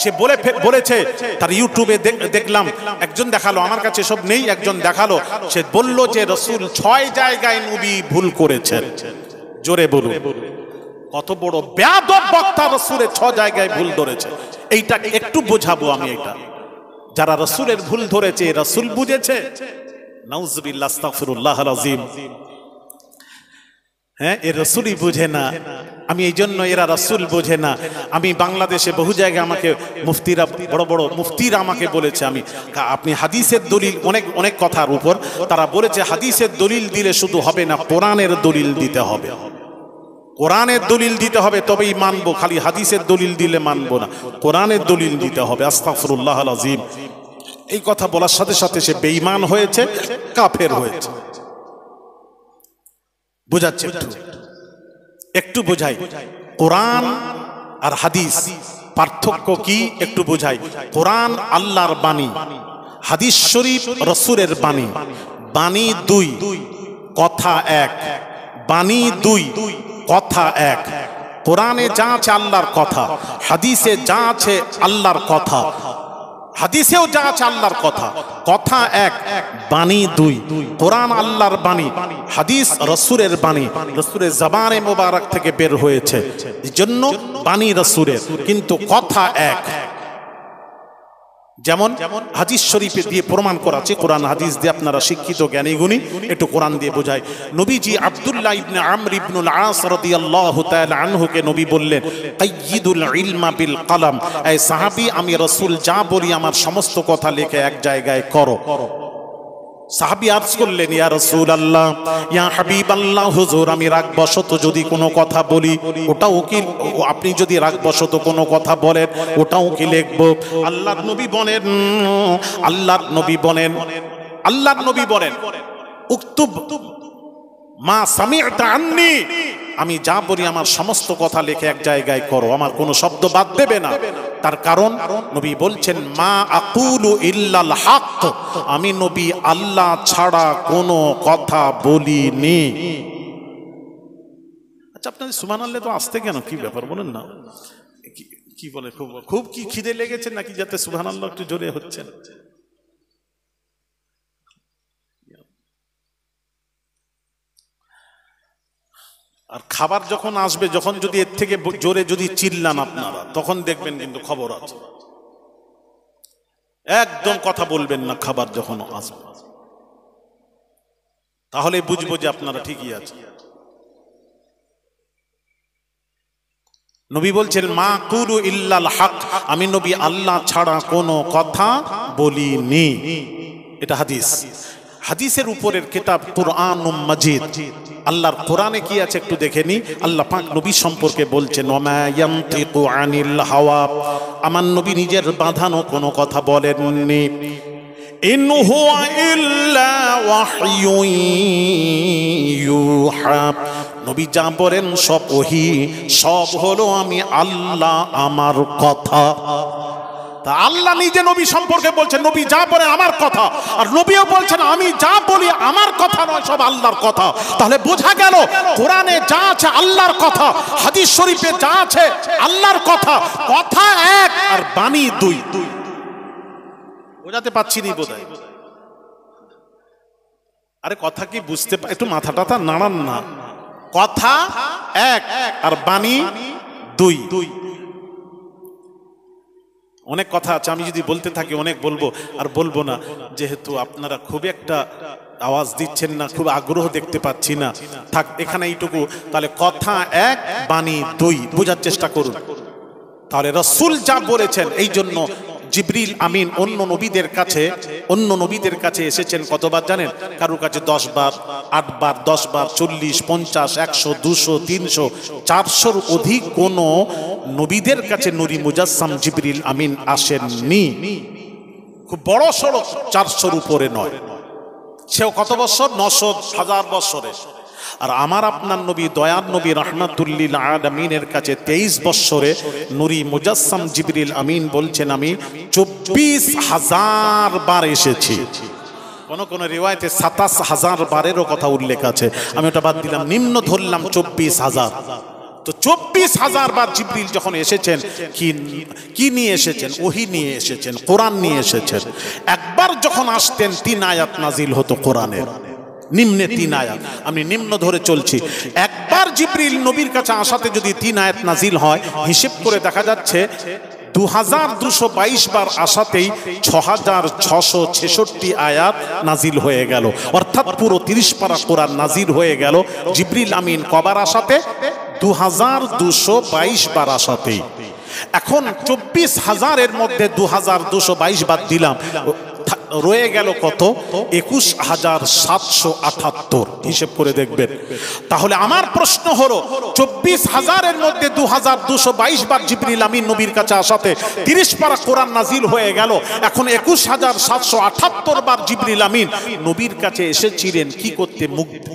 সে বলেছে, তার ইউটিউবে দেখলাম, একজন দেখালো, আমার কাছে সব নেই, একজন দেখালো, সে বলল যে রাসূল 6 জায়গায় নবী ভুল করেছেন। জোরে বলুন, কত বড় বেয়াদব বক্তা! রাসূলের 6 জায়গায় ভুল ধরেছে। এইটা একটু বোঝাবো আমি। এটা যারা রাসূলের ভুল ধরেছে, রাসূল বুঝেছে? নাউযুবিল্লাহ, আস্তাগফিরুল্লাহল আযীম। হ্যাঁ, এ রাসূলই বুঝে না। আমি এই জন্য এরা রাসূল বোঝে না। আমি বাংলাদেশে বহু জায়গায় আমাকে মুফতিরা, বড় বড় মুফতিরা আমাকে বলেছে, আপনি হাদিসের দলিল, অনেক কথার উপর তারা বলেছে হাদিসের দলিল দিলে শুধু হবে না, কোরআনের দলিল দিতে হবে। কোরআনের দলিল দিতে হবে, তবেই মানবো। খালি হাদিসের দলিল দিলে মানবো না, কোরআনের দলিল দিতে হবে। আস্তাগফিরুল্লাহল আযীম। এই কথা বলার সাথে সাথে সে বেঈমান হয়েছে, কাফের হয়েছে। বুঝাচ্ছে, একটু বোঝাই। কোরআন আর হাদিস পার্থক্য কি একটু বোঝাই। কোরআন আল্লাহর বাণী, হাদিস শরীফ রাসূলের বাণী। বাণী 2, কথা 1। বাণী 2, কথা 1। কোরআনে যা আছে আল্লাহর কথা, হাদিসে যা আছে আল্লাহর কথা, হাদিসেও যা আছে আল্লাহর কথা। কথা 1, বাণী 2। কোরআন আল্লাহর বাণী, হাদিস রাসূলের বাণী, রাসূলের জবানে মোবারক থেকে বের হয়েছে, এজন্য বাণী রাসূলের, কিন্তু কথা 1। যেমন হাদিস শরীফে দিয়ে প্রমাণ করা আছে, কোরআন হাদিস দিয়ে আপনারা শিক্ষিত জ্ঞানী গুণী, একটু কোরআন দিয়ে বোঝায়। নবীজি আব্দুল্লাহ ইবনে আমর ইবনুল আস রাদিয়াল্লাহু তাআলা আনহুকে নবী বললেন, কাইয়িদুল ইলমা বিল কলম, এই সাহাবী, আমি রাসূল যা বলি আমার সমস্ত কথা লিখে এক জায়গায় করো। সাহাবী আরজ করলেন, ইয়া রাসূলুল্লাহ, ইয়া হাবিবাল্লাহ, হুজুর আমি রাগবশত যদি কোনো কথা বলি, ওটাও কি, আপনি যদি রাগবশত কোনো কথা বলেন ওটাও কি লিখব? আল্লাহর নবী বলেন উক্তুব মা সামি'তা আন্নি, আমি যা বলি আমার সমস্ত কথা লিখে এক জায়গায় করো, আমার কোনো শব্দ বাদ দেবে না। তার কারণ নবী বলছেন, মা আকুলু ইল্লাল হক, আমি নবী আল্লাহ ছাড়া কোনো কথা বলিনি। আচ্ছা, আপনাদের সুবহানাল্লাহ তো আসতে কেন, কি ব্যাপার বলেন না? কি বলে, খুব কি খিদে লেগেছে নাকি যাতে সুবহানাল্লাহ একটু জোরে হচ্ছে? আর খাবার যখন আসবে, যখন যদি এর থেকে জোরে যদি চিল্লান আপনারা, তখন দেখবেন কিন্তু খবর আছে। একদম কথা বলবেন না খাবার যখন আসবে, তাহলে বুঝবো যে আপনারা ঠিকই আছে। নবী বলছেন মা কুলু ইল্লাল হক, আমি নবী আল্লাহ ছাড়া কোনো কথা বলিনি। এটা হাদিস। হাদিসের উপরের কিতাব কুরআনুম মাজিদ, আল্লাহর কোরআনে কি আছে একটু দেখে নি। আল্লাহ পাক নবী সম্পর্কে বলছেন ওমা ইয়ানতিকু আনিল হাওয়া, আমার নবী নিজের বাঁধানো কোনো কথা বলেননি। ইন হুয়া ইল্লা ওয়াহয়ুন ইউহা, নবী যা বলেন সব ওহী, সব হলো আমি আল্লাহ আমার কথা। তা আল্লাহ নিজে নবী সম্পর্কে বলছেন নবী যা বলে আমার কথা, আর নবীও বলছেন আমি যা বলি আমার কথা নয়, সব আল্লাহর কথা। তাহলে বোঝা গেল কোরআনে যা আছে আল্লাহর কথা, হাদিস শরীফে যা আছে আল্লাহর কথা। কথা এক আর বাণী দুই। বোঝাতে পারছি নি বোধহয়? আরে কথা কি বুঝতে, একটু মাথা টাথা নাড়ান না। কথা এক আর বাণী দুই। অনেক কথা আছে, আমি যদি বলতে থাকি অনেক বলবো, আর বলবো না, যেহেতু আপনারা খুব একটা আওয়াজ দিচ্ছেন না, খুব আগ্রহ দেখতে পাচ্ছি না, থাক এখানে এইটুকু। তাহলে কথা এক বাণী দুই, বোঝার চেষ্টা করুন। তাহলে রাসূল যা বলেছেন, এই জন্য জিবরিল আমিন অন্য নবীদের কাছে এসেছেন কতবার জানেন? কারোর কাছে 10 বার, 8 বার, 10 বার, 40, 50, 100, 200, 300, 400 অধিক কোন নবীদের কাছে নূরি মুজাসসাম জিবরিল আমিন আসেননি। খুব বড় সড়ো 400-র উপরে নয়। সেও কত বছর? 900, 1000 বছরে। আর আমার আপনার নবী দয়ার নবী রাহমাতুল্লিল আলামিনের কাছে 23 বছরে নূরি মুজাসসাম জিবরিল আমিন বলছেন আমি 24,000 বার এসেছি। কোন রিওয়ায়েতে 27,000 বারেরও কথা উল্লেখ আছে, আমি ওটা বাদ দিলাম, নিম্ন ধরলাম 24,000। তো 24,000 বার জিবরিল যখন এসেছেন, কি নিয়ে এসেছেন? ওহী নিয়ে এসেছেন, কোরআন নিয়ে এসেছেন। একবার যখন আসতেন 3 আয়াত নাজিল হতো কোরআনের, নিম্নে 3 আয়াত, আমি নিম্ন ধরে চলছি। একবার জিবরিল নবীর কাছে আসাতে যদি 3 আয়াত নাজিল হয়, হিসেব করে দেখা যাচ্ছে 2222 বার আসাতেই 6666 আয়াত নাজিল হয়ে গেল। অর্থাৎ পুরো 30 পারা কোরআন নাজিল হয়ে গেল জিবরিল আমিন কবার আসাতে? 2222 বার আসাতেই। এখন 24,000-এর মধ্যে 2222 বাদ দিলাম, রয়ে গেল কত? 21,778। হিসেব করে দেখবেন। তাহলে আমার প্রশ্ন হলো 24,000-এর মধ্যে 2222 বার জিবরিল আমিন নবীর কাছে আসাতে 30 পারা কোরআন নাজিল হয়ে গেল। এখন 21,778 বার জিবরিল আমিন নবীর কাছে এসেছিলেন কি করতে?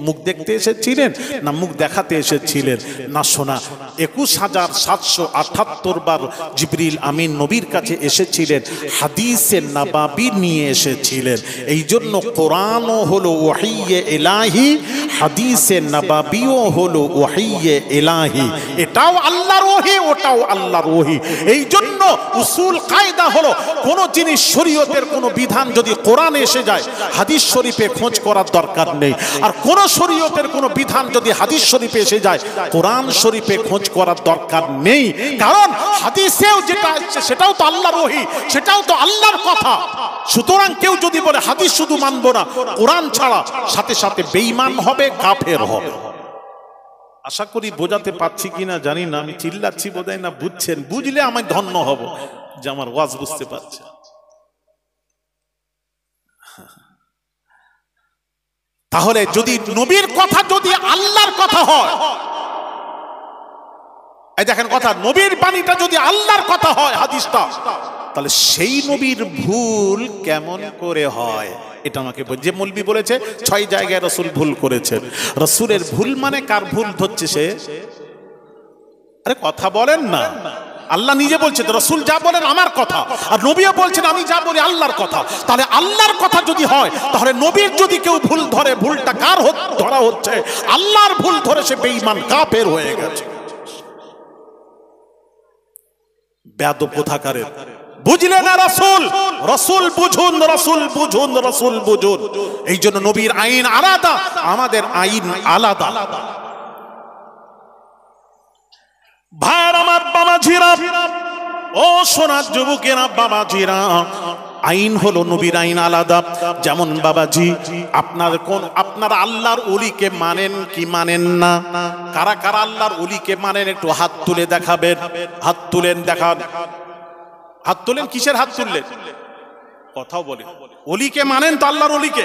মুখ দেখতে এসেছিলেন না মুখ দেখাতে এসেছিলেন? না শোনা, 21,778 বার জিবরিল আমিন নবীর কাছে এসেছিলেন হাদিসে নববী নিয়ে এসেছিলেন। এই জন্য কোরআনও হলো ওহীয়ে ইলাহি, হাদিসে নববীও হলো ওহীয়ে ইলাহি। এটাও আল্লাহর ওহী, ওটাও আল্লাহর ওহী। এই জন্য উসুল কায়দা হলো কোন জিনিস শরীয়তের কোন বিধান যদি কোরআনে এসে যায়, হাদিস শরীফে খোঁজ করার দরকার নেই। আর কোন শরীয়তের কোন বিধান যদি হাদিস শরীফে এসে যায়, কোরআন শরীফে খোঁজ করার দরকার নেই। কারণ হাদিসেও যেটা আছে সেটাও তো আল্লাহর ওহী, সেটাও তো আল্লাহর কথা। সুতরাং কেউ যদি বলে হাদিস শুধু মানব না কোরআন ছাড়া, সাথে সাথে বেঈমান হবে, কাফের হবে। আশা করি বোঝাতে পারছি কিনা জানি না, আমি চিল্লাচ্ছি বোধহয় না বুঝছেন। বুঝলে আমি ধন্য হব যে আমার ওয়াজ বুঝতে পারছে। তাহলে যদি নবীর কথা যদি আল্লাহর কথা হয়, এই দেখেন কথা, নবীর বাণীটা যদি আল্লাহর কথা হয় হাদিসটা, তাহলে সেই নবীর ভুল কেমন করে হয়? এটা আমাকে যে মৌলবি বলেছে 6 জায়গায় রাসূল ভুল করেছেন। রাসূলের ভুল মানে কার ভুল ধরছে সে? আরে কথা বলেন না। আল্লাহ নিজে বলছেন রাসূল যা বলেন আমার কথা, আর নবীও বলছেন আমি যা বলি আল্লাহর কথা। তাহলে আল্লাহর কথা যদি হয়, তাহলে নবীর যদি কেউ ভুল ধরে, ভুলটা কার ধরা হচ্ছে? আল্লাহর ভুল ধরে সে বেঈমান কাফের হয়ে গেছে। বেয়াদব কোথাকারের। বুঝলেন না রাসূল? রাসূল বুঝুন, রাসূল বুঝুন, রাসূল বুঝুন। এই জন্য নবীর আইন আলাদা, আমাদের আইন আলাদা। ভাইয়ের আমার বাবাজিরা, ও সোনার যুবকেরা বাবাজিরা, আইন হলো নবীর আইন আলাদা। যেমন বাবাজি আপনারা আল্লাহর ওলিকে মানেন কি মানেন না? কারা কারা আল্লাহর ওলিকে মানেন একটু হাত তুলে দেখাবেন। হাত তুলেন, দেখান। হাত তুলেন। কিসের হাত তুললেন? কথাও বলে ওলিকে মানেন তো? আল্লাহর ওলিকে?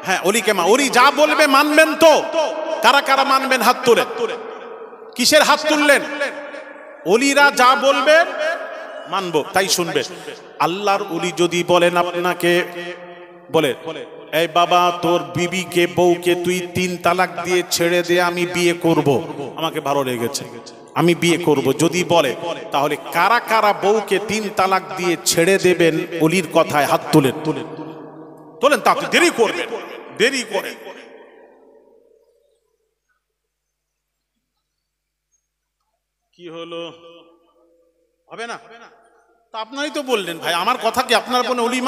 হ্যাঁ, ওলিকে ওলি যা বলবে মানবেন তো? কারা কারা মানবেন? হাত তুলেন। কিসের হাত তুললেন? ওলিরা যা বলবে মানবো, তাই শুনবে। আল্লাহর ওলি যদি বলেন আপনাকে, বলে এই বাবা তোর বিবিকে বউকে তুই 3 তালাক দিয়ে ছেড়ে দে, আমি বিয়ে করব, আমাকে ভালো লেগেছে, আমি বিয়ে করব, যদি বলে, তাহলে কারা কারা বউকে 3 তালাক দিয়ে ছেড়ে দেবেন ওলির কথায়? হাত তুলেন। তোলেন। তা দেরি করবেন, দেরি করে। কি হলো? হবে না? তা আপনারাই তো বললেন ভাই, আমার কথা কি আপনারা বলেন ওলি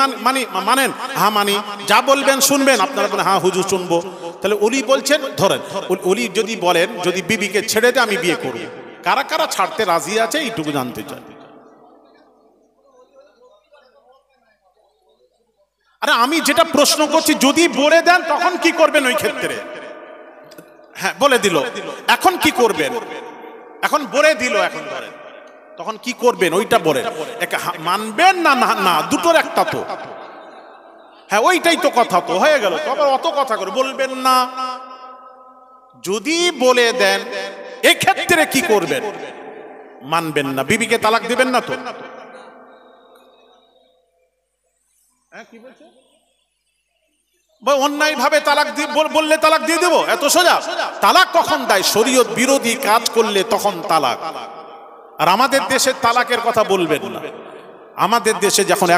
মানেন? হ্যাঁ মানি। যা বলবেন শুনবেন? আপনারা বলেন হ্যাঁ হুজুর শুনবো। তাহলে ওলি বলছেন, ধরেন ওলি যদি বলেন যদি বিবিকে ছেড়ে দে আমি বিয়ে করব, কারা কারা ছাড়তে রাজি আছে এইটুকু জানতে চাই। আরে আমি যেটা প্রশ্ন করছি, যদি বলে দেন তখন কি করবেন ওই ক্ষেত্রে? হ্যাঁ বলে দিল, এখন কি করবেন? এখন বলে দিল, এখন ধরেন তখন কি করবেন ওইটা বলেন। মানবেন না না দুটোর একটা তো? হ্যাঁ ওইটাই তো কথা, তো হয়ে গেল তো। আবার অত কথা করে বলবেন না। যদি বলে দেন এক্ষেত্রে কি করবেন? মানবেন না, বিবিকে তালাক দিবেন না তো? কি বলছে? অন্যায় ভাবে তালাক বললে তালাক দিয়ে দেবো, এত সোজা? তালাক কখন দেয়? শরীয়ত বিরোধী কাজ করলে তখন তালাক। আর আমাদের দেশে তালাকের কথা বলবেন না। আমাদের দেশে যখন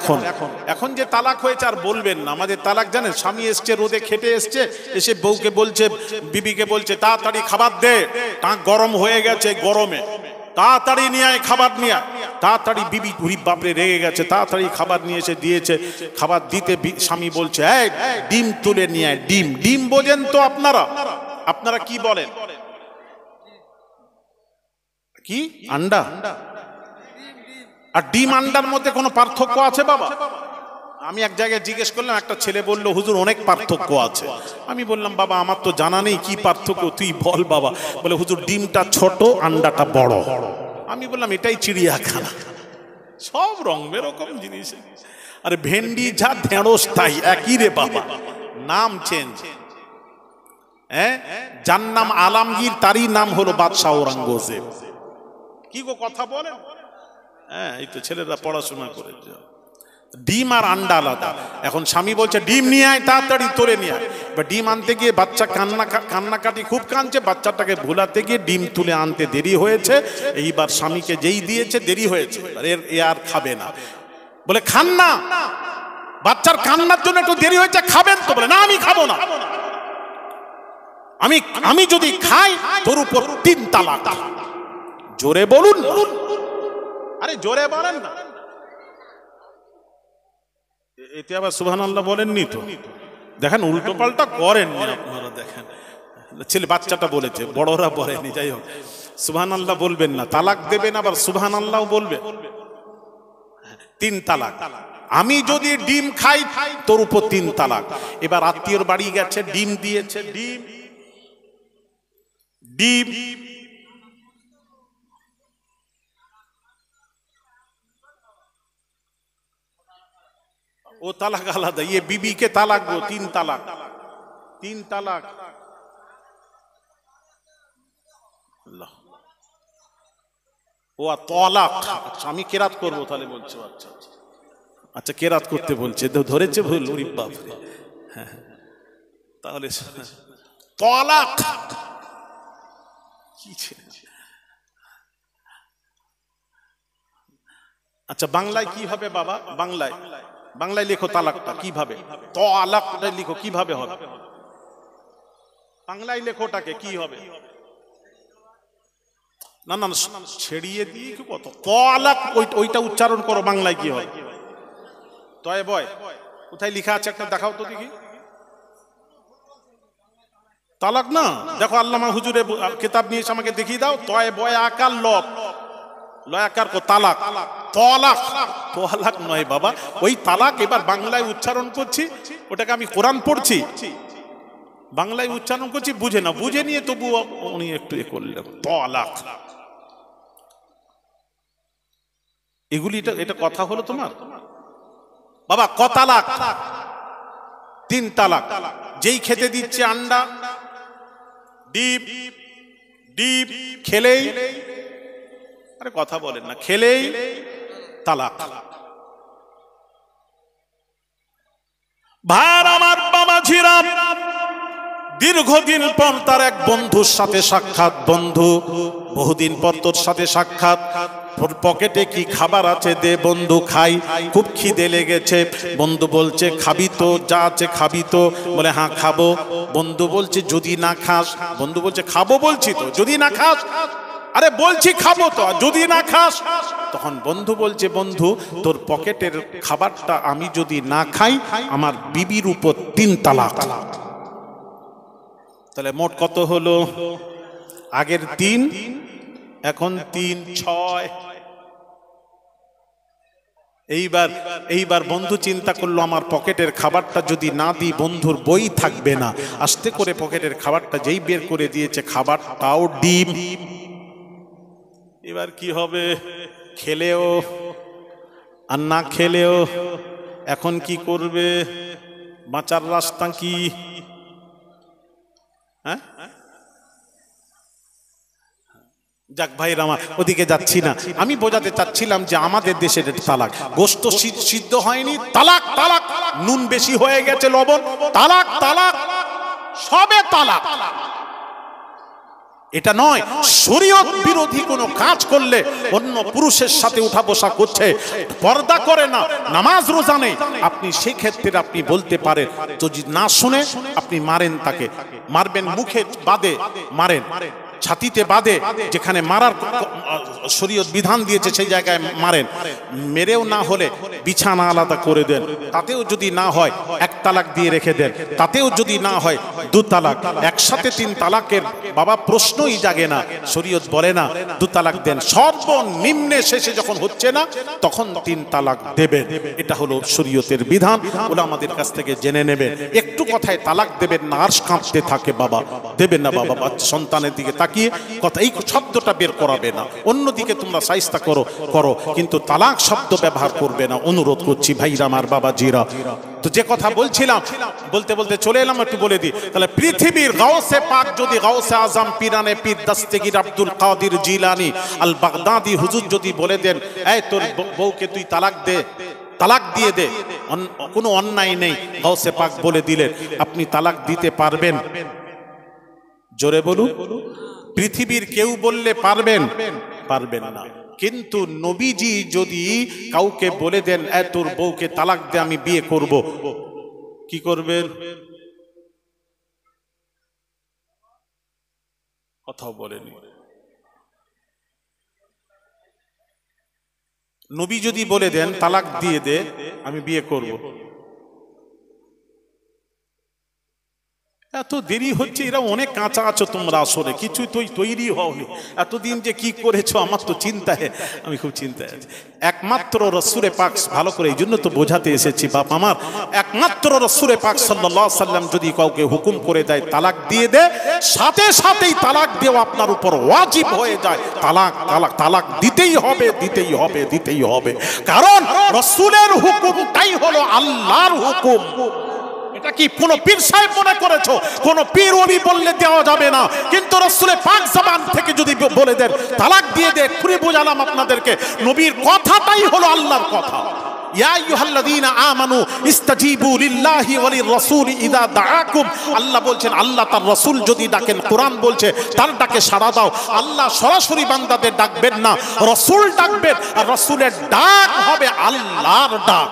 এখন যে তালাক হয়েছে আর বলবেন না। আমাদের তালাক জানেন, স্বামী এসছে রোদে খেটে এসছে, এসে বউকে বলছে, বিবিকে বলছে তাড়াতাড়ি খাবার দে, তা গরম হয়ে গেছে, গরমে তাড়াতাড়ি নিয়ে আয় খাবার নিয়ে আয়। তাড়াতাড়ি বিবি ঘুরি বাপরে রেগে গেছে, তাড়াতাড়ি খাবার নিয়ে এসে দিয়েছে। খাবার দিতে স্বামী বলছে এই ডিম তুলে নিয়ে আয়। ডিম, ডিম বোঝেন তো আপনারা? আপনারা কি বলেন? কি আন্ডা? আর ডিম আন্ডার মধ্যে কোনো পার্থক্য আছে বাবা? আমি এক জায়গায় জিজ্ঞেস করলাম, একটা ছেলে বলল হুজুর অনেক পার্থক্য আছে। আমি বললাম বাবা আমার তো জানা নেই কি পার্থক্য, তুই বল বাবা। বলে হুজুর ডিমটা ছোট, আন্ডাটা বড়। আমি বললাম এটাই চিড়িয়াখানা, সব রং বেরকম জিনিস। আরে ভেন্ডি যা ঢেঁড়স তাই, একই রে বাবা, নাম চেঞ্জ। হ্যাঁ, যার নাম আলমগীর তারই নাম হলো বাদশাহ ঔরঙ্গজেব। কি গো কথা বলেন? হ্যাঁ এই তো ছেলেরা পড়াশোনা করেছে। ডিম আর আন্ডা আলাদা। এখন স্বামী বলছে ডিম নিয়ে আয়, তাড়াতাড়ি তোরে নিয়ে আয়। বা ডিম আনতে গিয়ে বাচ্চা কান্নাকাটি খুব কাঁদছে, বাচ্চাটাকে ভুলাতে গিয়ে ডিম তুলে আনতে দেরি হয়েছে। এইবার স্বামীকে যেই দিয়েছে দেরি হয়েছে, এ আর খাবে না। বলে খান না, বাচ্চার কান্নার জন্য একটু দেরি হয়েছে, খাবেন তো? বলে না আমি খাবো না, আমি যদি খাই তোর উপর 3 তালাক। জোরে বলুন। আরে জোরে বলেন না। এতে আবার সুবহানাল্লাহ বলেননি তো? দেখেন উল্টো পাল্টা করেন আপনারা। দেখেন ছেলে বাচ্চাটা বলেছে, বড়রা বলেনি। যাই হোক, সুবহানাল্লাহ বলবেন না, তালাক দেবেন আবার সুবহানাল্লাহ বলবে। 3 তালাক। আমি যদি ডিম খাই তোর উপর 3 তালাক। এবার আত্মীয়র বাড়ি গেছে, ডিম দিয়েছে, ডিম ও তালাক আলাদা। ये बीबी के तालाक दो, 3 तालाक, 3 तालाक। ও তালাক। আমি কেরাত করবো তাহলে বলছো? আচ্ছা আচ্ছা, কেরাত করতে বলছে, ধরেছে ভুল। ওরে বাপ রে। হ্যাঁ তাহলে তালাক কি? আচ্ছা বাংলায় কি হবে বাবা? বাংলায় লেখো তালাকটা কিভাবে? তালাকটা লিখো কিভাবে হবে? বাংলায় লেখোটাকে কি হবে? না না ছেড়িয়ে দিয়ে কি কত তালাক, ওইটা উচ্চারণ করো। বাংলায় কি হবে? তয় বয় কোথায় লেখা আছে একটা দেখাও তো দেখি। তালাক না, দেখো আল্লামা হুজুরের কিতাব নিয়ে এসে আমাকে দেখিয়ে দাও। তয় বয় আকার লব, লয়াকার কো তালাক, তালাক, তালাক নয় বাবা, ওই তালাক এবার বাংলায় উচ্চারণ করছি, ওটাকে আমি কোরআন পড়ছি, বাংলায় উচ্চারণ করছি, বুঝে না, বুঝে নিয়ে তবু উনি একটু এ করলেন তালাক। এগুলি এটা কথা হলো তোমার বাবা? ক তালাক? 3 তালাক। যেই খেতে দিচ্ছে আন্ডা, ডিপ ডিপ খেলেই, আরে কথা বলেন না, খেলেই তালাক। ভার আমার বাবাজিরা, দীর্ঘদিন পর তার এক বন্ধুর সাথে সাক্ষাৎ। বন্ধু, বহুদিন পর তোর সাথে সাক্ষাৎ, পকেটে কি খাবার আছে দে বন্ধু খাই, খুব খিদে লেগেছে। বন্ধু বলছে খাবি তো, যা আছে খাবি তো? বলে হ্যাঁ খাবো। বন্ধু বলছে যদি না খাস? বন্ধু বলছে খাবো বলছি তো, যদি না খাস? আরে বলছি খাবো তো, যদি না খাস? তখন বন্ধু বলছে বন্ধু তোর পকেটের খাবারটা আমি যদি না খাই, আমার বিবির উপর 3 তালাক। তাহলে মোট কত হলো? আগের 3, এখন 3, 6। এইবার বন্ধু চিন্তা করলো আমার পকেটের খাবারটা যদি না দিই বন্ধুর বই থাকবে না। আস্তে করে পকেটের খাবারটা যেই বের করে দিয়েছে, খাবারটাও ডিম। এবার কি হবে? খেলেও আর না খেলেও এখন কি করবে? বাঁচার রাস্তা কি? হ্যাঁ, যাক ভাইরা আমার, ওদিকে যাচ্ছি না। আমি বোঝাতে চাচ্ছিলাম যে আমাদের দেশের তালাক, গোশত সিদ্ধ হয়নি তালাক, তালাক, নুন বেশি হয়ে গেছে লবণ তালাক, তালাক, সবে তালাক। এটা নয়, শরীয়ত বিরোধী কোনো কাজ করলে অন্য পুরুষের সাথে উঠা বসা করছে, পর্দা করে না, নামাজ রোজা নেই, আপনি সেই ক্ষেত্রে আপনি বলতে পারেন, যদি না শুনে আপনি মারেন তাকে, মারবেন মুখে বাদে মারেন, ছাতিতে বাদে, যেখানে মারার শরীয়ত বিধান দিয়েছে সেই জায়গায় মারেন। মেরেও না হলে বিছানা আলাদা করে দেন, তাতেও যদি না হয় 1 তালাক দিয়ে রেখে দেন, তাতেও যদি না হয় 2 তালাক। একসাথে 3 তালাকের বাবা প্রশ্নই জাগে না, শরীয়ত বলে না 2 তালাক দেন, সর্বনিম্নে শেষে যখন হচ্ছে না তখন 3 তালাক দেবেন। এটা হলো শরীয়তের বিধান, ওরা আমাদের কাছ থেকে জেনে নেবেন। একটু কথায় তালাক দেবেন না, আর কাঁপতে থাকে বাবা, দেবেন না বাবা, সন্তানের দিকে তাকিয়ে কথা, এই শব্দটা বের করাবে না, অন্যদিকে তোমরা সাইস্তা করো, কিন্তু তালাক শব্দ ব্যবহার করবে না, অনুরোধ করছি ভাইরা আমার, বাবাজিরা। তো যে কথা বলছিলাম, বলতে বলতে চলে এলাম, একটু বলে দিই। তাহলে পৃথিবীর গাউসে পাক যদি গাউসে আজম পীরানে পীর দস্তগীর আব্দুল কাদের জিলানী আল বাগদাদি হুজুর যদি বলে দেন, এই তোর বউকে তুই তালাক দে, তালাক দিয়ে দে, কোনো অন্যায় নেই, গাউসে পাক বলে দিলেন, আপনি তালাক দিতে পারবেন? জোরে বলুন। পৃথিবীর কেউ বললে পারবেন? পারবেন না। কিন্তু নবীজি যদি কাউকে বলে দেন, এ তোর বউকে তালাক দে, আমি বিয়ে করব, কি করবেন? কথাও বলেনি। নবী যদি বলে দেন তালাক দিয়ে দে, আমি বিয়ে করব, এত দেরি হচ্ছে, এরা অনেক কাঁচা আছো তোমরা, আসলে কিছু তৈরি হওনি, এতদিন যে কি করেছো আমার তো চিন্তায়, আমি খুব চিন্তায় আছি। একমাত্র রাসূলে পাক, ভালো করে এই জন্য তো বোঝাতে এসেছি বাপ আমার, একমাত্র রাসূলে পাক সাল্লাল্লাহু আলাইহি সাল্লাম যদি কাউকে হুকুম করে দেয় তালাক দিয়ে দে, সাথে সাথেই তালাক দেওয়া আপনার উপর ওয়াজিব হয়ে যায়। তালাক তালাক তালাক দিতেই হবে, দিতেই হবে, দিতেই হবে, কারণ রাসূলের হুকুমটাই হলো আল্লাহর হুকুম। এটা কি কোন পীর সাহেব মনে করেছো? কোন পীর ওলি বললে দেওয়া যাবে না, কিন্তু রাসূলে পাক জবান থেকে যদি বলে দেন তালাক দিয়ে দে, খুঁড়ে বোঝালাম আপনাদেরকে, নবীর কথাটাই হলো আল্লাহর কথা। ইয়া আইয়ুহাল্লাযীনা আমানু ইস্তাজিবু লিল্লাহি ওয়া লির-রাসূলি ইযা দাআকুম, আল্লাহ বলছেন, আল্লাহ তার রাসূল যদি ডাকেন, কোরআন বলছে তার ডাকে সাড়া দাও। আল্লাহ সরাসরি বান্দাদের ডাকবেন না, রাসূল ডাকবেন, আর রাসূলের ডাক হবে আল্লাহর ডাক।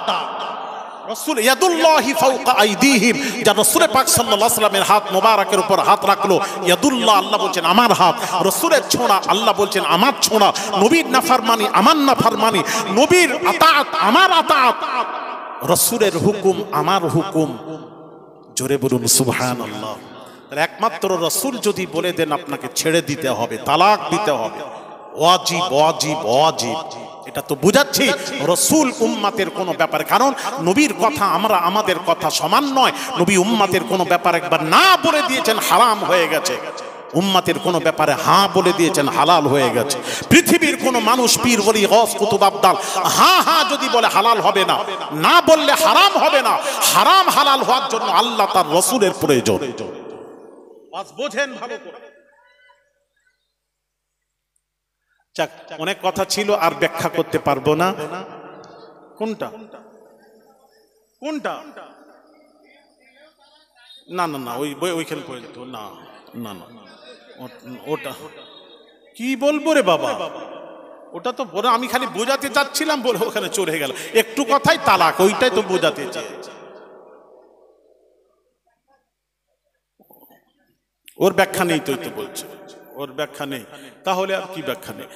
রাসূল ইয়াদুল্লাহি ফাওকা আইদিহিম, যা রাসূল পাক সাল্লাল্লাহু আলাইহি ওয়াসাল্লামের হাত মোবারকের উপর হাত রাখলো, ইয়াদুল্লাহ, আল্লাহ বলছেন আমার হাত, রাসূলের ছোঁড়া, আল্লাহ বলছেন আমার ছোঁড়া, নবীর নাফরমানি আমার নাফরমানি, নবীর আতাত আমার আতাত, রাসূলের হুকুম আমার হুকুম। জোরে বলুন সুবহানাল্লাহ। তাহলে একমাত্র রাসূল যদি বলে দেন আপনাকে ছেড়ে দিতে হবে, তালাক দিতে হবে, ওয়াজিব ওয়াজিব ওয়াজিব। এটা তো বুঝাচ্ছি রসুল উম্মাতের কোনো ব্যাপারে, কারণ নবীর কথা আমরা আমাদের কথা সমান নয়। নবী উম্মাতের কোনো ব্যাপারে একবার না বলে দিয়েছেন হারাম হয়ে গেছে, উম্মাতের কোনো ব্যাপারে হ্যাঁ বলে দিয়েছেন হালাল হয়ে গেছে। পৃথিবীর কোনো মানুষ পীর ওলি গওস কুতুব আবদাল হ্যাঁ হ্যাঁ যদি বলে হালাল হবে না, না বললে হারাম হবে না। হারাম হালাল হওয়ার জন্য আল্লাহ তার রসুলের প্রয়োজন। আজ বোঝেন ভালো করে। যাক, অনেক কথা ছিল আর ব্যাখ্যা করতে পারবো না। কোনটা কোনটা? না না না, ওইখানে পর্যন্ত না না না, ওটা কি বলবো রে বাবা, ওটা তো বড় আমি খালি বোঝাতে চাচ্ছিলাম বলে ওখানে চলে গেল। একটু কথাই তালাক, ওইটাই তো বোঝাতে চেয়েছি। ওর ব্যাখ্যা নেই তো, তো বলছে ওর ব্যাখ্যা নেই, তাহলে আর কি ব্যাখ্যা নেই।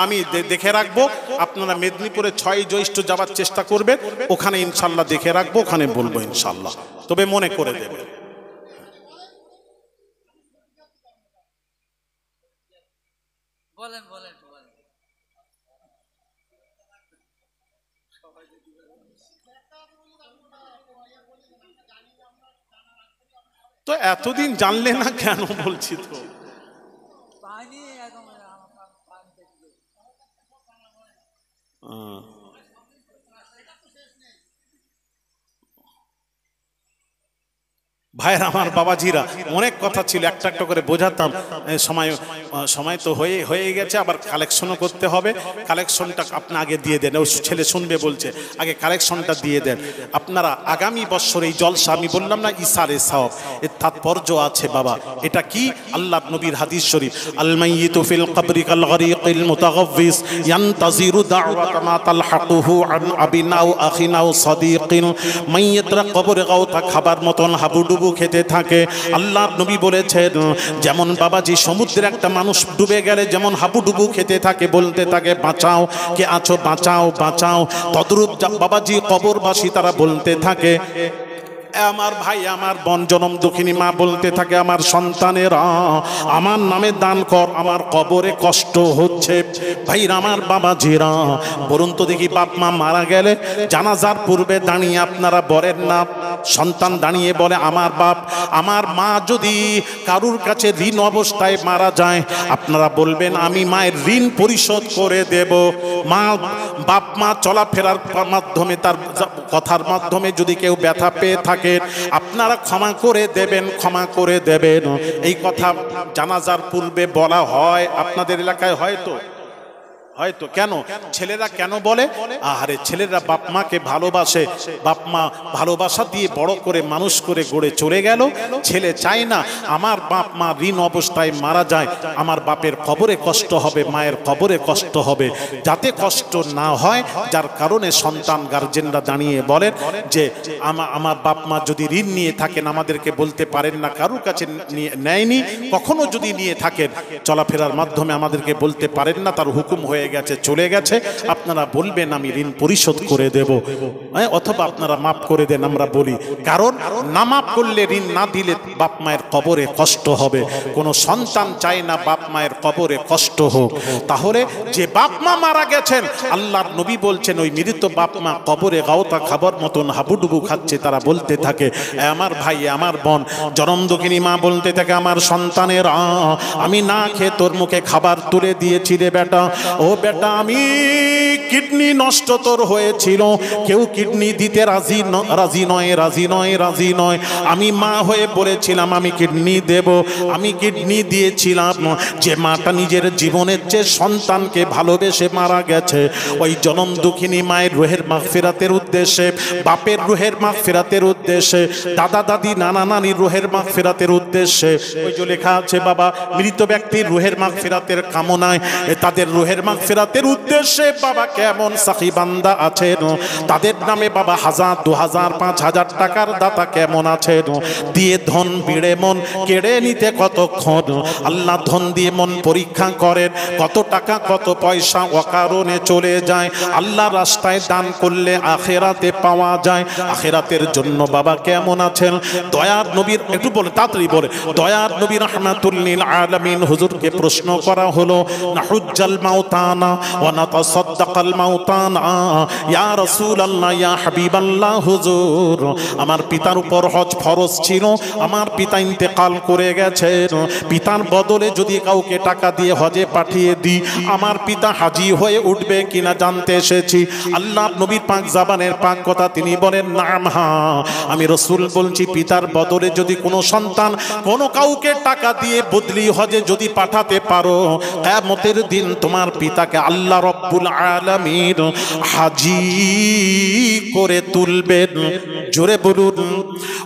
আমি দেখে রাখবো, আপনারা মেদিনীপুরে 6 জ্যৈষ্ঠ যাওয়ার চেষ্টা করবেন, ওখানে ইনশাল্লাহ দেখে রাখবো, ওখানে বলবো ইনশাল্লাহ, তবে মনে করে দেবে। বলেন বলেন। তো এতদিন জানলে না কেন বলছি তো। ভাইয়ের আমার বাবাজিরা, অনেক কথা ছিল, একটা একটা করে বোঝাতাম। সময় তো হয়ে গেছে, আবার কালেকশনও করতে হবে। কালেকশনটা আপনি আগে দিয়ে দেন, ও ছেলে শুনবে বলছে, আগে কালেকশনটা দিয়ে দেন। আপনারা আগামী বছর এই জলসা, আমি বললাম না ইসারে সাওয়াব, এর তাৎপর্য আছে বাবা। এটা কি? আল্লাহর নবীর হাদিস শরীফ, আল মাইয়িতু ফিল কবরি কাল গরিকিল মুতাগাফিস ইয়ানতাজিরু দাওয়াতা মা তালহাকুহু আন আবিনাও আখিনাও সাদিকিন। মাইয়িতরা কবরে গাওতা খাবার মতন হাবুডুবু খেতে থাকে। আল্লাহ নবী বলেছেন, যেমন বাবাজি সমুদ্রে একটা মানুষ ডুবে গেলে যেমন হাবুডুবু খেতে থাকে, বলতে থাকে বাঁচাও, কে আছো বাঁচাও বাঁচাও, তদ্রূপ বাবাজি কবরবাসী তারা বলতে থাকে, আমার ভাই আমার বোন জনম দুঃখিনী মা বলতে থাকে, আমার সন্তানেরা আমার নামে দান কর, আমার কবরে কষ্ট হচ্ছে। ভাই আমার বাবাজিরা, বলুন তো দেখি, বাপ মা মারা গেলে জানাজার পূর্বে দাঁড়িয়ে আপনারা বলেন না, সন্তান দাঁড়িয়ে বলে আমার বাপ আমার মা যদি কারুর কাছে ঋণ অবস্থায় মারা যায়, আপনারা বলবেন আমি মায়ের ঋণ পরিশোধ করে দেব। বাপ মা চলাফেরার মাধ্যমে, তার কথার মাধ্যমে যদি কেউ ব্যথা পেয়ে থাকে, আপনারা ক্ষমা করে দেবেন, ক্ষমা করে দেবেন। এই কথা জানাজার পূর্বে বলা হয়, আপনাদের এলাকায় হয়তো হয়তো। কেন ছেলেরা কেন বলে? আরে ছেলেরা বাপ মাকে ভালোবাসে, বাপ মা ভালোবাসা দিয়ে বড় করে মানুষ করে গড়ে চলে গেল। ছেলে চায় না আমার বাপ মা ঋণ অবস্থায় মারা যায়, আমার বাপের কবরে কষ্ট হবে, মায়ের কবরে কষ্ট হবে, যাতে কষ্ট না হয়। যার কারণে সন্তান গার্জেনরা দাঁড়িয়ে বলেন যে আমার বাপ মা যদি ঋণ নিয়ে থাকেন আমাদেরকে বলতে পারেন না, কারুর কাছে নেয়নি, কখনো যদি নিয়ে থাকেন চলাফেরার মাধ্যমে আমাদেরকে বলতে পারেন না, তার হুকুম হয়ে গেছে, চলে গেছে, আপনারা বলবেন আমি ঋণ পরিশোধ করে দেব, অথবা আপনারা মাফ করে দেন, আমরা বলি। কারণ না মাফ করলে, ঋণ না দিলে বাপ মায়ের কবরে কষ্ট হবে। কোন সন্তান চায় না বাপ মায়ের কবরে কষ্ট হোক। তাহলে যে বাপ মা মারা গেছেন, আল্লাহর নবী বলছেন ওই মৃত বাপ মা কবরে গাওতা খাবার মতন হাবুডুবু খাচ্ছে, তারা বলতে থাকে আমার ভাই আমার বোন জনম দুঃখিনী মা বলতে থাকে, আমার সন্তানের আমি না খেয়ে তোর মুখে খাবার তুলে দিয়েছি রে বেটা, ও বেটা আমি কিডনি নষ্ট তোর হয়েছিল, কেউ কিডনি দিতে রাজি নয়। আমি মা হয়ে বলেছিলাম আমি কিডনি দেব, আমি কিডনি দিয়েছিলাম। যে মাটা নিজের জীবনের যে সন্তানকে ভালোবেসে মারা গেছে, ওই জনম দুঃখিনী মায়ের রুহের মাগফিরাতের উদ্দেশ্যে, বাপের রুহের মাগফিরাতের উদ্দেশ্যে, দাদা দাদি নানা নানির রুহের মাগফিরাতের উদ্দেশ্যে, ওই যে লেখা আছে বাবা মৃত ব্যক্তির রুহের মাগফিরাতের কামনায়, তাদের রুহের মাগফিরাতের উদ্দেশ্যে বাবা কেমন সাখী বান্দা আছেন, তাদের নামে বাবা 1000, 2000, 5000 টাকার দাতা কেমন আছেন, দিয়ে ধন বিড়ে মন কেড়ে নিতে কতক্ষণ। আল্লাহ ধন দিয়ে মন পরীক্ষা করেন, কত টাকা কত পয়সা অকারণে চলে যায়। আল্লাহ রাস্তায় দান করলে আখেরাতে পাওয়া যায়। আখেরাতের জন্য বাবা কেমন আছেন? দয়ার নবীর, একটু বলে তাড়াতাড়ি বলে, দয়ার নবী রাহমাতুল লিল আলামিন হুজুরকে প্রশ্ন করা হলো, নাহুজ্জাল মাউতানা ওয়া নাতাসাদ্দাকাল মাউতানা ইয়া রাসূলুল্লাহ ইয়া হাবিবাল্লাহ। হুজুর, আমার পিতার উপর হজ ফরজ ছিল, আমার পিতা ইন্তেকাল করে গেছেন, পিতার বদলে যদি কাউকে টাকা দিয়ে হজে পাঠিয়ে দিই, আমার পিতা হাজি হয়ে উঠবে কিনা জানতে এসেছি। আল্লাহ নবীর পাক জাবানের পাক কথা, তিনি বলেন নাম, হ্যাঁ আমি রাসূল বলছি, পিতার বদলে যদি কোনো সন্তান কোনো কাউকে টাকা দিয়ে বদলি হজে যদি পাঠাতে পারো, কিয়ামতের দিন তোমার পিতাকে আল্লাহ রব্বুল আলামিন হাজি করে তুলবেন। জোরে বলুন,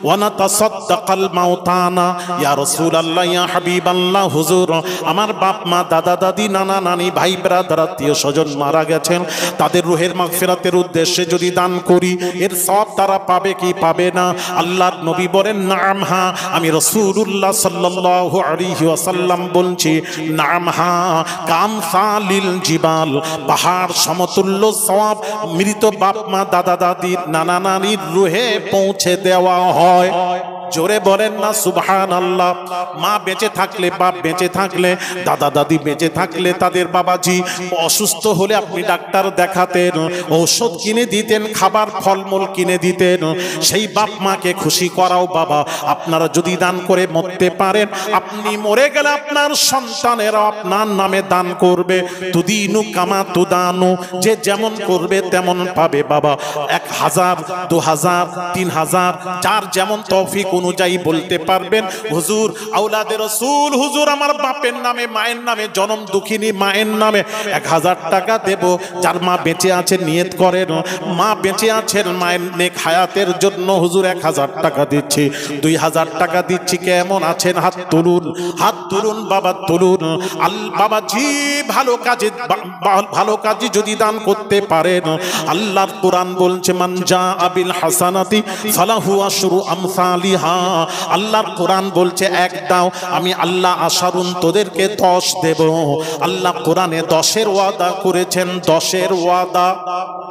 ওয়া নাতাসাদ্দাকাল মাউতানা ইয়া রাসূলুল্লাহ ইয়া হাবিবাল্লাহ। হুজুর, আমার বাপ মা দাদা দাদি নানা নানি ভাই ব্রাদার আত্মীয় স্বজন মারা গেছেন, তাদের রুহের মাগফিরাতের উদ্দেশ্যে যদি দান করি, এর সওয়াব তারা পাবে কি পাবে না? আল্লাহর নবী বলেন নাম, হ্যাঁ আমি রাসূলুল্লাহ সাল্লাল্লাহু আলাইহি ওয়াসাল্লাম বলছি, নাম হ্যাঁ কামসালিল জিবাল, পাহাড় সমতুল্য সওয়াব মৃত বাপ মা দাদা দাদি নানা নানির রুহে পৌঁছে দেওয়া হয়। জোরে বলেন না সুবহানাল্লাহ। মা বেঁচে থাকলে, বাপ বেঁচে থাকলে, দাদা দাদি বেঁচে থাকলে, তাদের বাবাজি অসুস্থ হলে আপনি ডাক্তার দেখাতেন, ঔষধ কিনে দিতেন, খাবার ফলমূল কিনে দিতেন। সেই বাপ মাকে খুশি করাও বাবা আপনারা যদি দান করে মরতে পারেন, আপনি মরে গেলে আপনার সন্তানেরা আপনার নামে দান করবে। তুদিনু কামা তুদানু, যে যেমন করবে তেমন পাবে বাবা। 1000, 2000, 3000, যার যেমন তৌফিক অনুযায়ী বলতে পারবেন। হুজুর আওলাদে রাসূল, হুজুর আমার বাপের নামে মায়ের নামে জনম দুঃখিনী মায়ের নামে 1000 টাকা দেব। যার মা বেঁচে আছেন নিয়ত করেন, মা বেঁচে আছেন মায়ের নেক হায়াতের জন্য হুজুর 1000 টাকা দিচ্ছি, 2000 টাকা দিচ্ছি। কেমন আছেন? হাত তুলুন, হাত তুলুন বাবা, তুলুন। বাবাজি ভালো কাজে যদি দান করতে পারেন, আল্লাহর কোরআন বলছে মান জা আবিল হাসানাতি ফালাহু আশরু আমসালিহা। আল্লাহর কোরআন বলছে এক দাও, আমি আল্লাহ আশারুন তোদেরকে 10 দেব। আল্লাহ কোরআনে 10-এর ওয়াদা করেছেন, 10-এর ওয়াদা।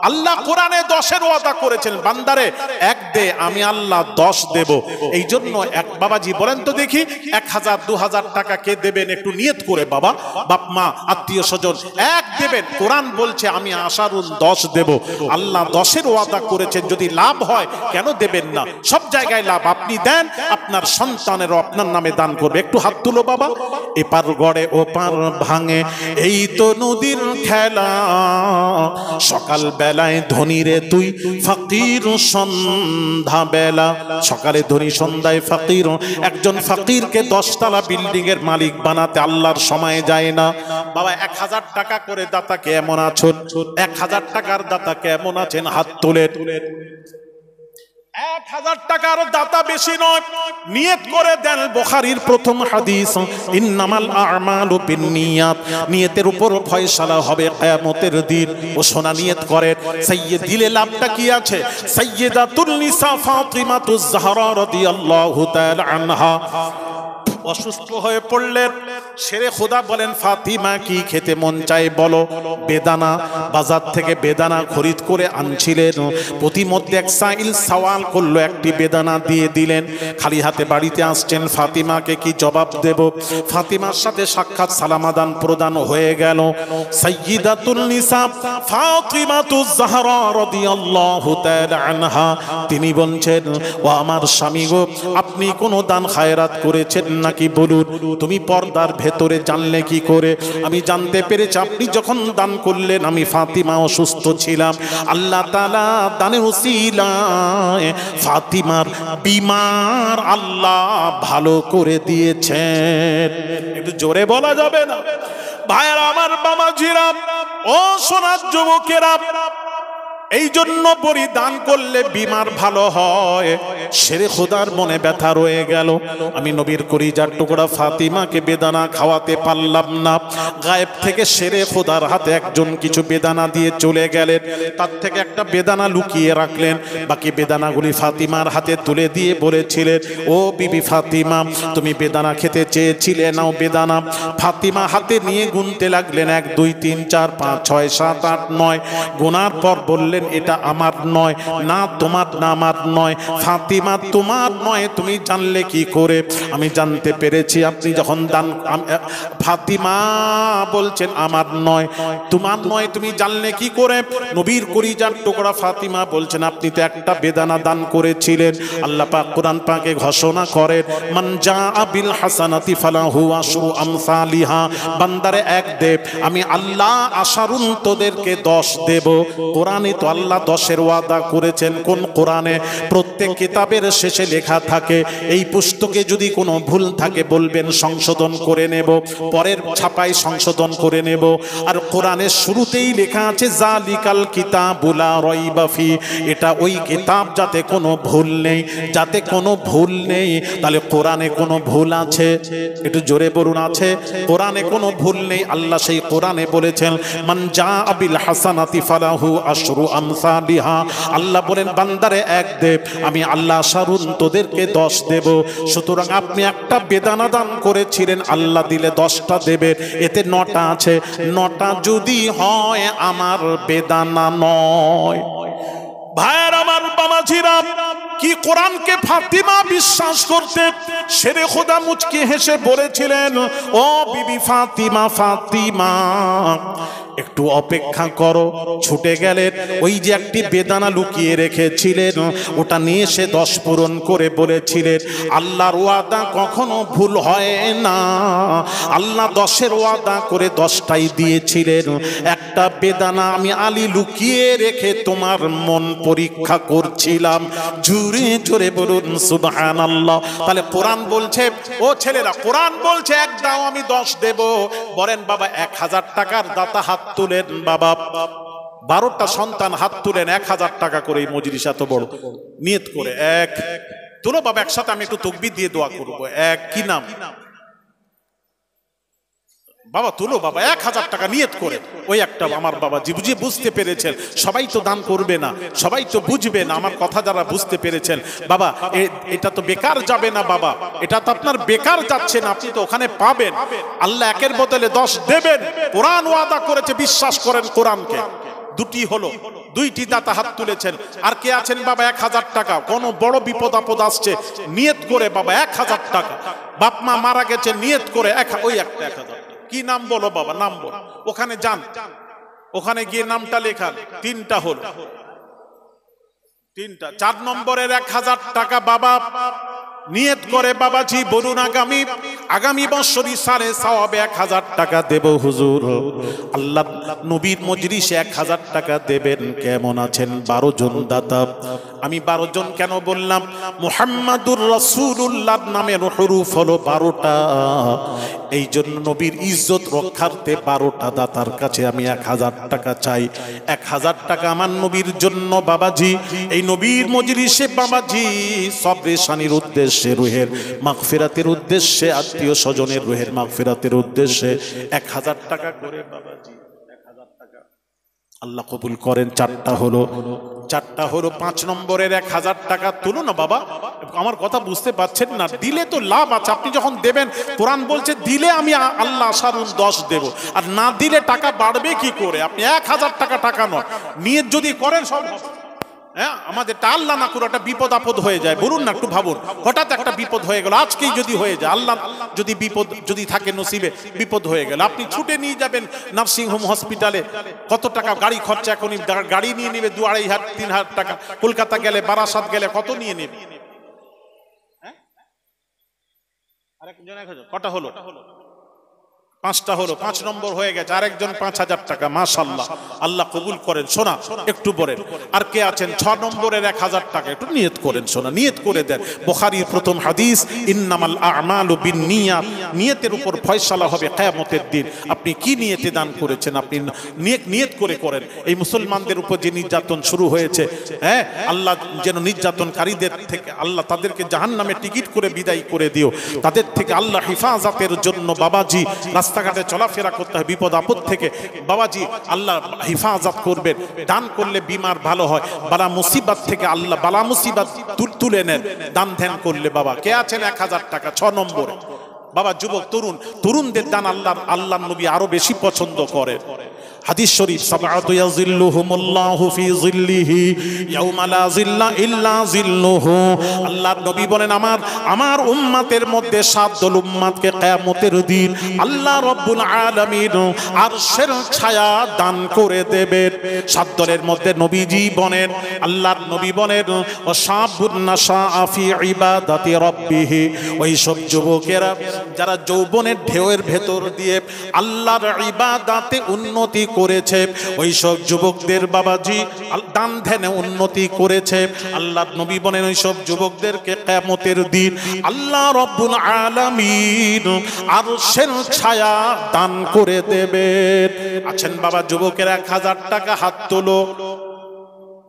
আল্লাহ কোরআনে 10-এর ওয়াদা করেছেন, বান্দারে এক দে, আমি আল্লাহ 10 দেব। এই জন্য এক বাবাজি বলেন তো দেখি, 1000, 2000 টাকা কে দেবেন? একটু নিয়ত করে বাবা, বাপ মা আত্মীয় স্বজন এক দেবেন। কোরআন বলছে আমি আশারুন 10 দেব। আল্লাহ 10-এর ওয়াদা করেছেন, যদি লাভ হয় কেন দেবেন না? সব জায়গায় লাভ। আপনি দেন, আপনার সন্তানেরও আপনার নামে দান করবে। একটু হাত তুলো বাবা। এপার গড়ে ওপার ভাঙে, এই তো নদীর খেলা। সকাল বেলায় ধনী রে তুই ফকির, সন্ধ্যা বেলা সকালে ধনী, সন্ধ্যায় ফকির। একজন ফকিরকে 10 তলা বিল্ডিং এর মালিক বানাতে আল্লাহর সময় যায় না বাবা। 1000 টাকা করে দাতা কেমন আছেন? 1000 টাকার দাতা কেমন আছেন? হাত তুলে। 1000 টাকার দাতা বেশি নয়, নিয়ত করে দেন। বুখারীর প্রথম হাদিস, ইন্নামাল আ'মালু বিন্নিয়াত, নিয়তের উপর ফয়সালা হবে কিয়ামতের দিন। ও সোনা নিয়ত করেন, সাইয়্যিদ দিলে লাভটা কি আছে? সাইয়্যিদাতুন নিসা ফাতিমাতুজ জাহরা রাদিয়াল্লাহু তাআলা আনহা অসুস্থ হয়ে পড়লেন। শেরে খোদা বলেন, ফাতিমা কি খেতে মন চায় বলো? বেদানা, বাজার থেকে বেদানা খরিদ করে আনছিলেন। প্রতিমধ্যে এক সাইল সওয়াল করলো, একটি বেদানা দিয়ে দিলেন। খালি হাতে বাড়িতে আসছেন, ফাতিমাকে কি জবাব দেব? ফাতিমার সাথে সাক্ষাৎ সালাম আদান প্রদান হয়ে গেল। সাইয়্যিদাতুন নিসা ফাতিমাতুজ জাহরা রাদিয়াল্লাহু তাআলা আনহা, তিনি বলছেন, ও আমার স্বামী গো, আপনি কোনো দান খায়রাত করেছেন নাকি বলুন? তুমি পর্দার ভেতরে জানলে কি করে? আমি জানতে পেরেছি আপনি যখন দান করলেন আমি ফাতিমা অসুস্থ ছিলাম। আল্লাহ তাআলা দানের উসিলায় ফাতিমার বিমার আল্লাহ ভালো করে দিয়েছেন। একটু জোরে বলা যাবে না? ভাইরা আমার, বাবাজিরা, ও সোনার যুবকেরা, এই জন্য বড়ি দান করলে বিমার ভালো হয়। শেরে খোদার মনে ব্যথা রয়ে গেল, আমি নবীর কলিজার টুকরা ফাতিমাকে বেদানা খাওয়াতে পারলাম না। গায়েব থেকে শেরে খোদার হাতে একজন কিছু বেদানা দিয়ে চলে গেলেন, তার থেকে একটা বেদানা লুকিয়ে রাখলেন, বাকি বেদানাগুলি ফাতিমার হাতে তুলে দিয়ে বলেছিলেন, ও বিবি ফাতিমা, তুমি বেদানা খেতে চেয়েছিলে, নাও বেদানা। ফাতিমা হাতে নিয়ে গুনতে লাগলেন, 1 2 3 4 5 6 7 8 9। গোনার পর বললেন, এটা আমার নয়, না তোমার, না আমার নয়। ফাতিমা, তোমার নয়, তুমি জানলে কি করে? আমি জানতে পেরেছি আপনি যখন দান। ফাতিমা বলছেন, আমার নয়, তোমার নয়, তুমি জানলে কি করে? নবীর কলিজার টুকরা ফাতিমা বলছেন, আপনি তো একটা বেদানা দান করেছিলেন। আল্লাহ পাক কোরআন পাকে ঘোষণা করেন, মান জাআ বিল হাসানাতি ফালাহু আশরু আমসালিহা। বান্দারে 1 দেব, আমি আল্লাহ আশারুন তোদেরকে 10 দেব। কোরআনে তো আল্লাহ 10-এর ওয়াদা করেছেন। কোন কোরআনে? প্রত্যেক কিতাবের শেষে লেখা থাকে, এই পুস্তকে যদি কোনো ভুল থাকে বলবেন, সংশোধন করে নেব, পরের ছাপায় সংশোধন করে নেব। আর কোরআনের শুরুতেই লেখা আছে, জালিকাল কিতাবুল লা রাইবা ফি। এটা ওই কিতাব যাতে কোনো ভুল নেই, যাতে কোনো ভুল নেই। তাহলে কোরআনে কোনো ভুল আছে? একটু জোরে বলুন, আছে? কোরআনে কোনো ভুল নেই। আল্লাহ সেই কোরআনে বলেছেন, মান জাআ বিল হাসানাতি ফালাহু আশরু আমসালিহা। আল্লাহ বলেন, বান্দারে 1 দেব, আমি আল্লাহ আশারুন তোদেরকে 10 দেব। সুতরাং আপনি একটা বেদানা দান করেছিলেন, আল্লাহ দিলে 10টা দেবে, এতে 9টা আছে। 9টা যদি হয় আমার বেদানা নয়। ভাইয়ের আমার, বাবাজিরা, কি কোরআনকে ফাতিমা বিশ্বাস করতে? শেরে খোদা মুচকি হেসে বলেছিলেন, ও বিবি ফাতিমা, ফাতিমা একটু অপেক্ষা করো। ছুটে গেলেন, ওই যে একটি বেদানা লুকিয়ে রেখেছিলেন, ওটা নিয়ে এসে 10 পূরণ করে বলেছিলেন, আল্লাহর ওয়াদা কখনো ভুল হয় না। আল্লাহ 10-এর ওয়াদা করে 10টাই দিয়েছিলেন। একটা বেদানা আমি আলী লুকিয়ে রেখে তোমার মন পরীক্ষা করছিলাম। জোরে জোরে বলুন সুবহানাল্লাহ। তাহলে কোরআন বলছে, ও ছেলেরা, কোরআন বলছে 1 দাও, আমি 10 দেব। বলেন বাবা, 1000 টাকার দাতা হাত তুলেন। বাবা, 12টা সন্তান হাত তুলেন, 1000 টাকা করে। এই মজলিস এত বড়, নিয়ত করে 1 তুলো বাবা, একসাথে আমি একটু তাকবীর দিয়ে দোয়া করব। 1 কি নাম বাবা? তুলো বাবা, 1000 টাকা নিয়ত করে। ওই একটা আমার বাবা জি বুঝে বুঝতে পেরেছেন। সবাই তো দান করবে না, সবাই তো বুঝবে না। আমার কথা যারা বুঝতে পেরেছেন, বাবা এটা তো বেকার যাবে না বাবা, এটা তো আপনার বেকার যাচ্ছে না, আপনি তো ওখানে পাবেন। আল্লাহ 1-এর বদলে 10 দেবেন। কোরআন ওয়াদা করেছে, বিশ্বাস করেন কোরআনকে। 2টি হলো, 2টি দাতা হাত তুলেছেন। আর কে আছেন বাবা? 1000 টাকা। কোনো বড় বিপদ আপদ আসছে, নিয়ত করে বাবা 1000 টাকা। বাপ মা মারা গেছে, নিয়ত করে ওই একটা 1000। কি নাম বলো বাবা? নাম বলো। ওখানে যান, ওখানে গিয়ে নামটা লেখান। 3টা হলো, 3টা। 4 নম্বরের 1000 টাকা বাবা নিয়ত করে বাবাজি বলুন, আগামী বছরই সারে সওয়াবে 1000 টাকা দেব হুজুর। আল্লাহ নবীর মজলিসে 1000 টাকা দেবেন। কেমন আছেন? 12 জন দাতা। আমি 12 জন কেন বললাম? মুহাম্মাদুর রাসূলুল্লাহর নামের হরফ হলো 12টা। এই জন্য নবীর ইজ্জত রক্ষার্থে 12টা দাতার কাছে আমি 1000 টাকা চাই। 1000 টাকা আমার নবীর জন্য বাবাজি, এই নবীর মজলিসে বাবাজি সবরে শানির উদ্দেশ্যে, রুহের মাগফিরাতের উদ্দেশ্যে, আত্মীয় স্বজনের রুহের মাগফিরাতের উদ্দেশ্যে 1000 টাকা করে বাবাজি, 1000 টাকা আল্লাহ কবুল করেন। 4টা হলো, 5 নম্বরের 1000 টাকা তুলো না বাবা। আমার কথা বুঝতে পারছেন না? দিলে তো লাভ আছে। আপনি যখন দেবেন, কোরআন বলছে দিলে আমি আল্লাহ আশারুন 10 দেব, আর না দিলে টাকা বাড়বে কি করে? আপনি 1000 টাকা, টাকা নয়, নিয়ত যদি করেন সব। হ্যাঁ, আমাদের আল্লাহ না করে একটা বিপদ আপদ হয়ে যায়। বলুন না, একটু ভাবুন, হঠাৎ একটা বিপদ হয়ে গেল, আজকেই যদি হয়ে যায়, আল্লাহ যদি বিপদ যদি থাকে নসিবে, বিপদ হয়ে গেল, আপনি ছুটে নিয়ে যাবেন নার্সিং হোম হসপিটালে। কত টাকা গাড়ি খরচা? এখনই গাড়ি নিয়ে নেবে 2-2,500-3,000 টাকা। কলকাতা গেলে, বারাসাত গেলে কত নিয়ে নেবে? কটা হলো? 5টা হলো, 5 নম্বর হয়ে গেছে, আরেকজন 5000 টাকা, মাশাআল্লাহ, আল্লাহ কবুল করেন। শোনা একটু বলেন, আর কে আছেন 6 নম্বরের 1000 টাকা, একটু নিয়ত করেন, শোনা নিয়ত করে দেন। বুখারীর প্রথম হাদিস, ইন্নামাল আ'মালু বিন্নিয়াত, নিয়তের উপর ফয়সালা হবে কিয়ামতের দিন। আপনি কি নিয়তে দান করেছেন, আপনি নিয়ত করে করেন। এই মুসলমানদের উপর যে নির্যাতন শুরু হয়েছে, হ্যাঁ, আল্লাহ যেন নির্যাতনকারীদের থেকে আল্লাহ তাদেরকে জাহান্নামে টিকিট করে বিদায় করে দিও। তাদের থেকে আল্লাহ হিফাজতের জন্য বাবাজি রাস্তাঘাটে চলাফেরা করতে হয় বিপদ আপদ থেকে, বাবাজি আল্লাহ হিফাজত করবেন। দান করলে বিমার ভালো হয়, বালা মুসিবত থেকে আল্লাহ বালা মুসিবত তুলে নেন দান ধ্যান করলে। বাবা কে আছেন 1000 টাকা 6 নম্বরে? বাবা যুবক তরুণদের দান আল্লাহ নবী আরো বেশি পছন্দ করে। হাদিস শরীফ, সাবআতু ইয়াযিল্লুহুমুল্লাহু ফি যিল্লিহি ইয়াওমা লা যিল্লা ইল্লা যিল্লুহু। আল্লাহর নবী বলেন, আমার উম্মতের মধ্যে 7 দল উম্মতকে কিয়ামতের দিন আল্লাহ রাব্বুল আলামিন আরশের ছায়া দান করে দেবেন। 7 দলের মধ্যে নবীজি বলেন, আল্লাহর নবী বলেন, ওয়াশাবুন নাশাআ ফি ইবাদাতি রাব্বিহি, ওই সব যুবকেরা যারা যৌবনের ঢেউয়ের ভেতর দিয়ে আল্লাহর ইবাদতে উন্নতি করেছে, ওই সব যুবকদের বাবাজি দান ধ্যানে উন্নতি করেছে। আল্লাহর নবী বলেন, ওই সব যুবকদেরকে কিয়ামতের দিন আল্লাহ রাব্বুল আলামিন আরশের ছায়া দান করে দেবেন। আছেন বাবা যুবকের 1000 টাকা, হাত তোলো।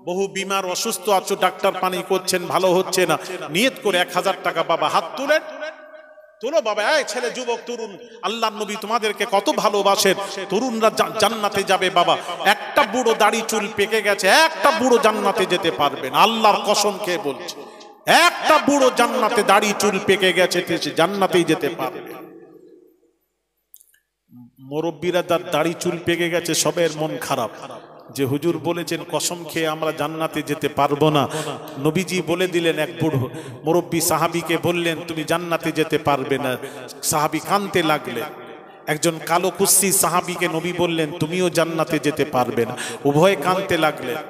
বহু বিমার অসুস্থ আছো, ডাক্তার পানি করছেন, ভালো হচ্ছে না, নিয়ত করে 1000 টাকা বাবা হাত তুলেন, তোলো বাবা। এই ছেলে, যুবক, তরুণ, আল্লাহর নবী তোমাদেরকে কত ভালোবাসেন। তরুণরা জান্নাতে যাবে বাবা। একটা বুড়ো দাড়ি চুল পেকে গেছে, একটা বুড়ো জান্নাতে যেতে পারবে না, আল্লাহর কসম খেয়ে বলছে। একটা বুড়ো জান্নাতে দাড়ি চুল পেকে গেছে, জান্নাতেই যেতে পারবে। মুরব্বীরা যার দাড়ি চুল পেকে গেছে সবের মন খারাপ, যে হুজুর বলেছেন কসম খেয়ে আমরা জান্নাতে যেতে পারবো না। নবীজি বলে দিলেন, এক বুড়ো মুরব্বী সাহাবীকে বললেন, তুমি জান্নাতে যেতে পারবে না। সাহাবী কাঁদতে লাগলেন। একজন কালো কুচ্ছি সাহাবীকে নবী বললেন, তুমিও জান্নাতে যেতে পারবে না। উভয়ে কাঁদতে লাগলেন।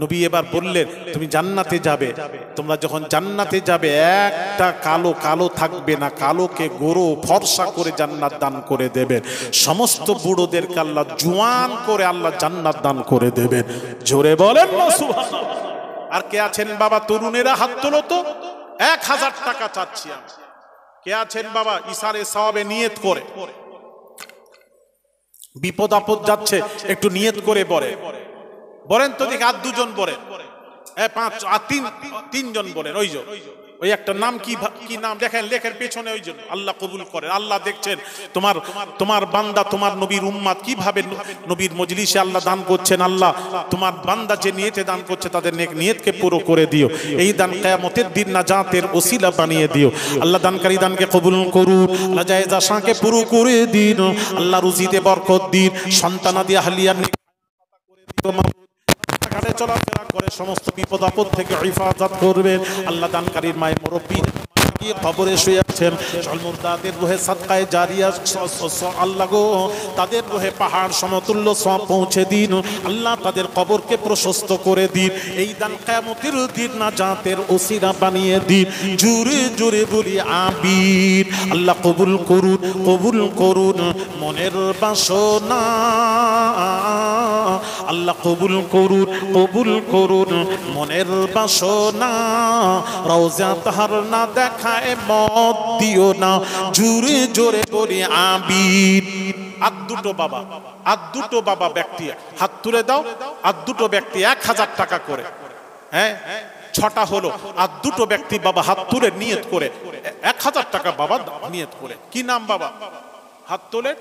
নবী এবার বললেন, তুমি জান্নাতে যাবে, তোমরা যখন জান্নাতে যাবে একটা কালো কালো থাকবে না, কালোকে গোরো ফর্সা করে জান্নাত দান করে দেবেন। সমস্ত বুড়োদেরকে আল্লাহ জওয়ান করে আল্লাহ জান্নাত দান করে দেবেন। জোরে বলেন না সুবহানাল্লাহ। আর কে আছেন বাবা তরুণেরা, হাত তোলো তো। 1000 টাকা চাচ্ছি আমি। কে আছেন বাবা ইসারে সওয়াবে নিয়ত করে, বিপদ আপদ যাচ্ছে, একটু নিয়ত করে বলেন তো দেখি। আর 2 জন বলেন, 5 আর 3 জন বলেন। ওই একটা নাম কি নাম দেখেন, লেখের পেছনে ওই জন। আল্লাহ কবুল করেন। আল্লাহ দেখছেন তোমার বান্দা, তোমার নবীর উম্মত কিভাবে নবীর মজলিসে আল্লাহ দান করছেন। আল্লাহ তোমার বান্দা যে নিয়তে দান করছে তাদের নেক নিয়তকে পুরো করে দিও। এই দান কিয়ামতের দিন নাজাতের ওসিলা বানিয়ে দিও। আল্লাহ দানকারী দানকে কবুল করুন। আল্লাহ জায়েজ আশাকে পুরো করে দিন। আল্লাহ রুজিতে বরকত দিন। সন্তানাদি আহলিয়ার চলাফেরা করে সমস্ত বিপদ আপদ থেকে হিফাজত করবেন। আল্লাহ দানকারীর মায়ের মুরব্বী কবরে শুয়ে আছেন, মুর্দাদের রুহে সাদকায়ে জারিয়া আল্লাহ গো তাদের রুহে পাহাড় সমতুল্য সওয়াব পৌঁছে দিন। আল্লাহ তাদের কবরকে প্রশস্ত করে দিন। এই দান কিয়ামতের দিন নাজাতের ওসিলা বানিয়ে দিন। জোরে জোরে বলি আমিন। আল্লাহ কবুল করুন মনের বাসনা। আল্লাহ কবুল করুন মনের বাসনা। রওজা তাহার না দেখায় মত দিও না। জোরে জোরে বলি আমিন। আর দুটো বাবা ব্যক্তি হাত তুলে দাও। আর 2 ব্যক্তি 1000 টাকা করে, হ্যাঁ 6টা হলো। আর 2 ব্যক্তি বাবা হাত তুলে নিয়ত করে 1000 টাকা বাবা নিয়ত করে। কি নাম বাবা? হাত তোলে।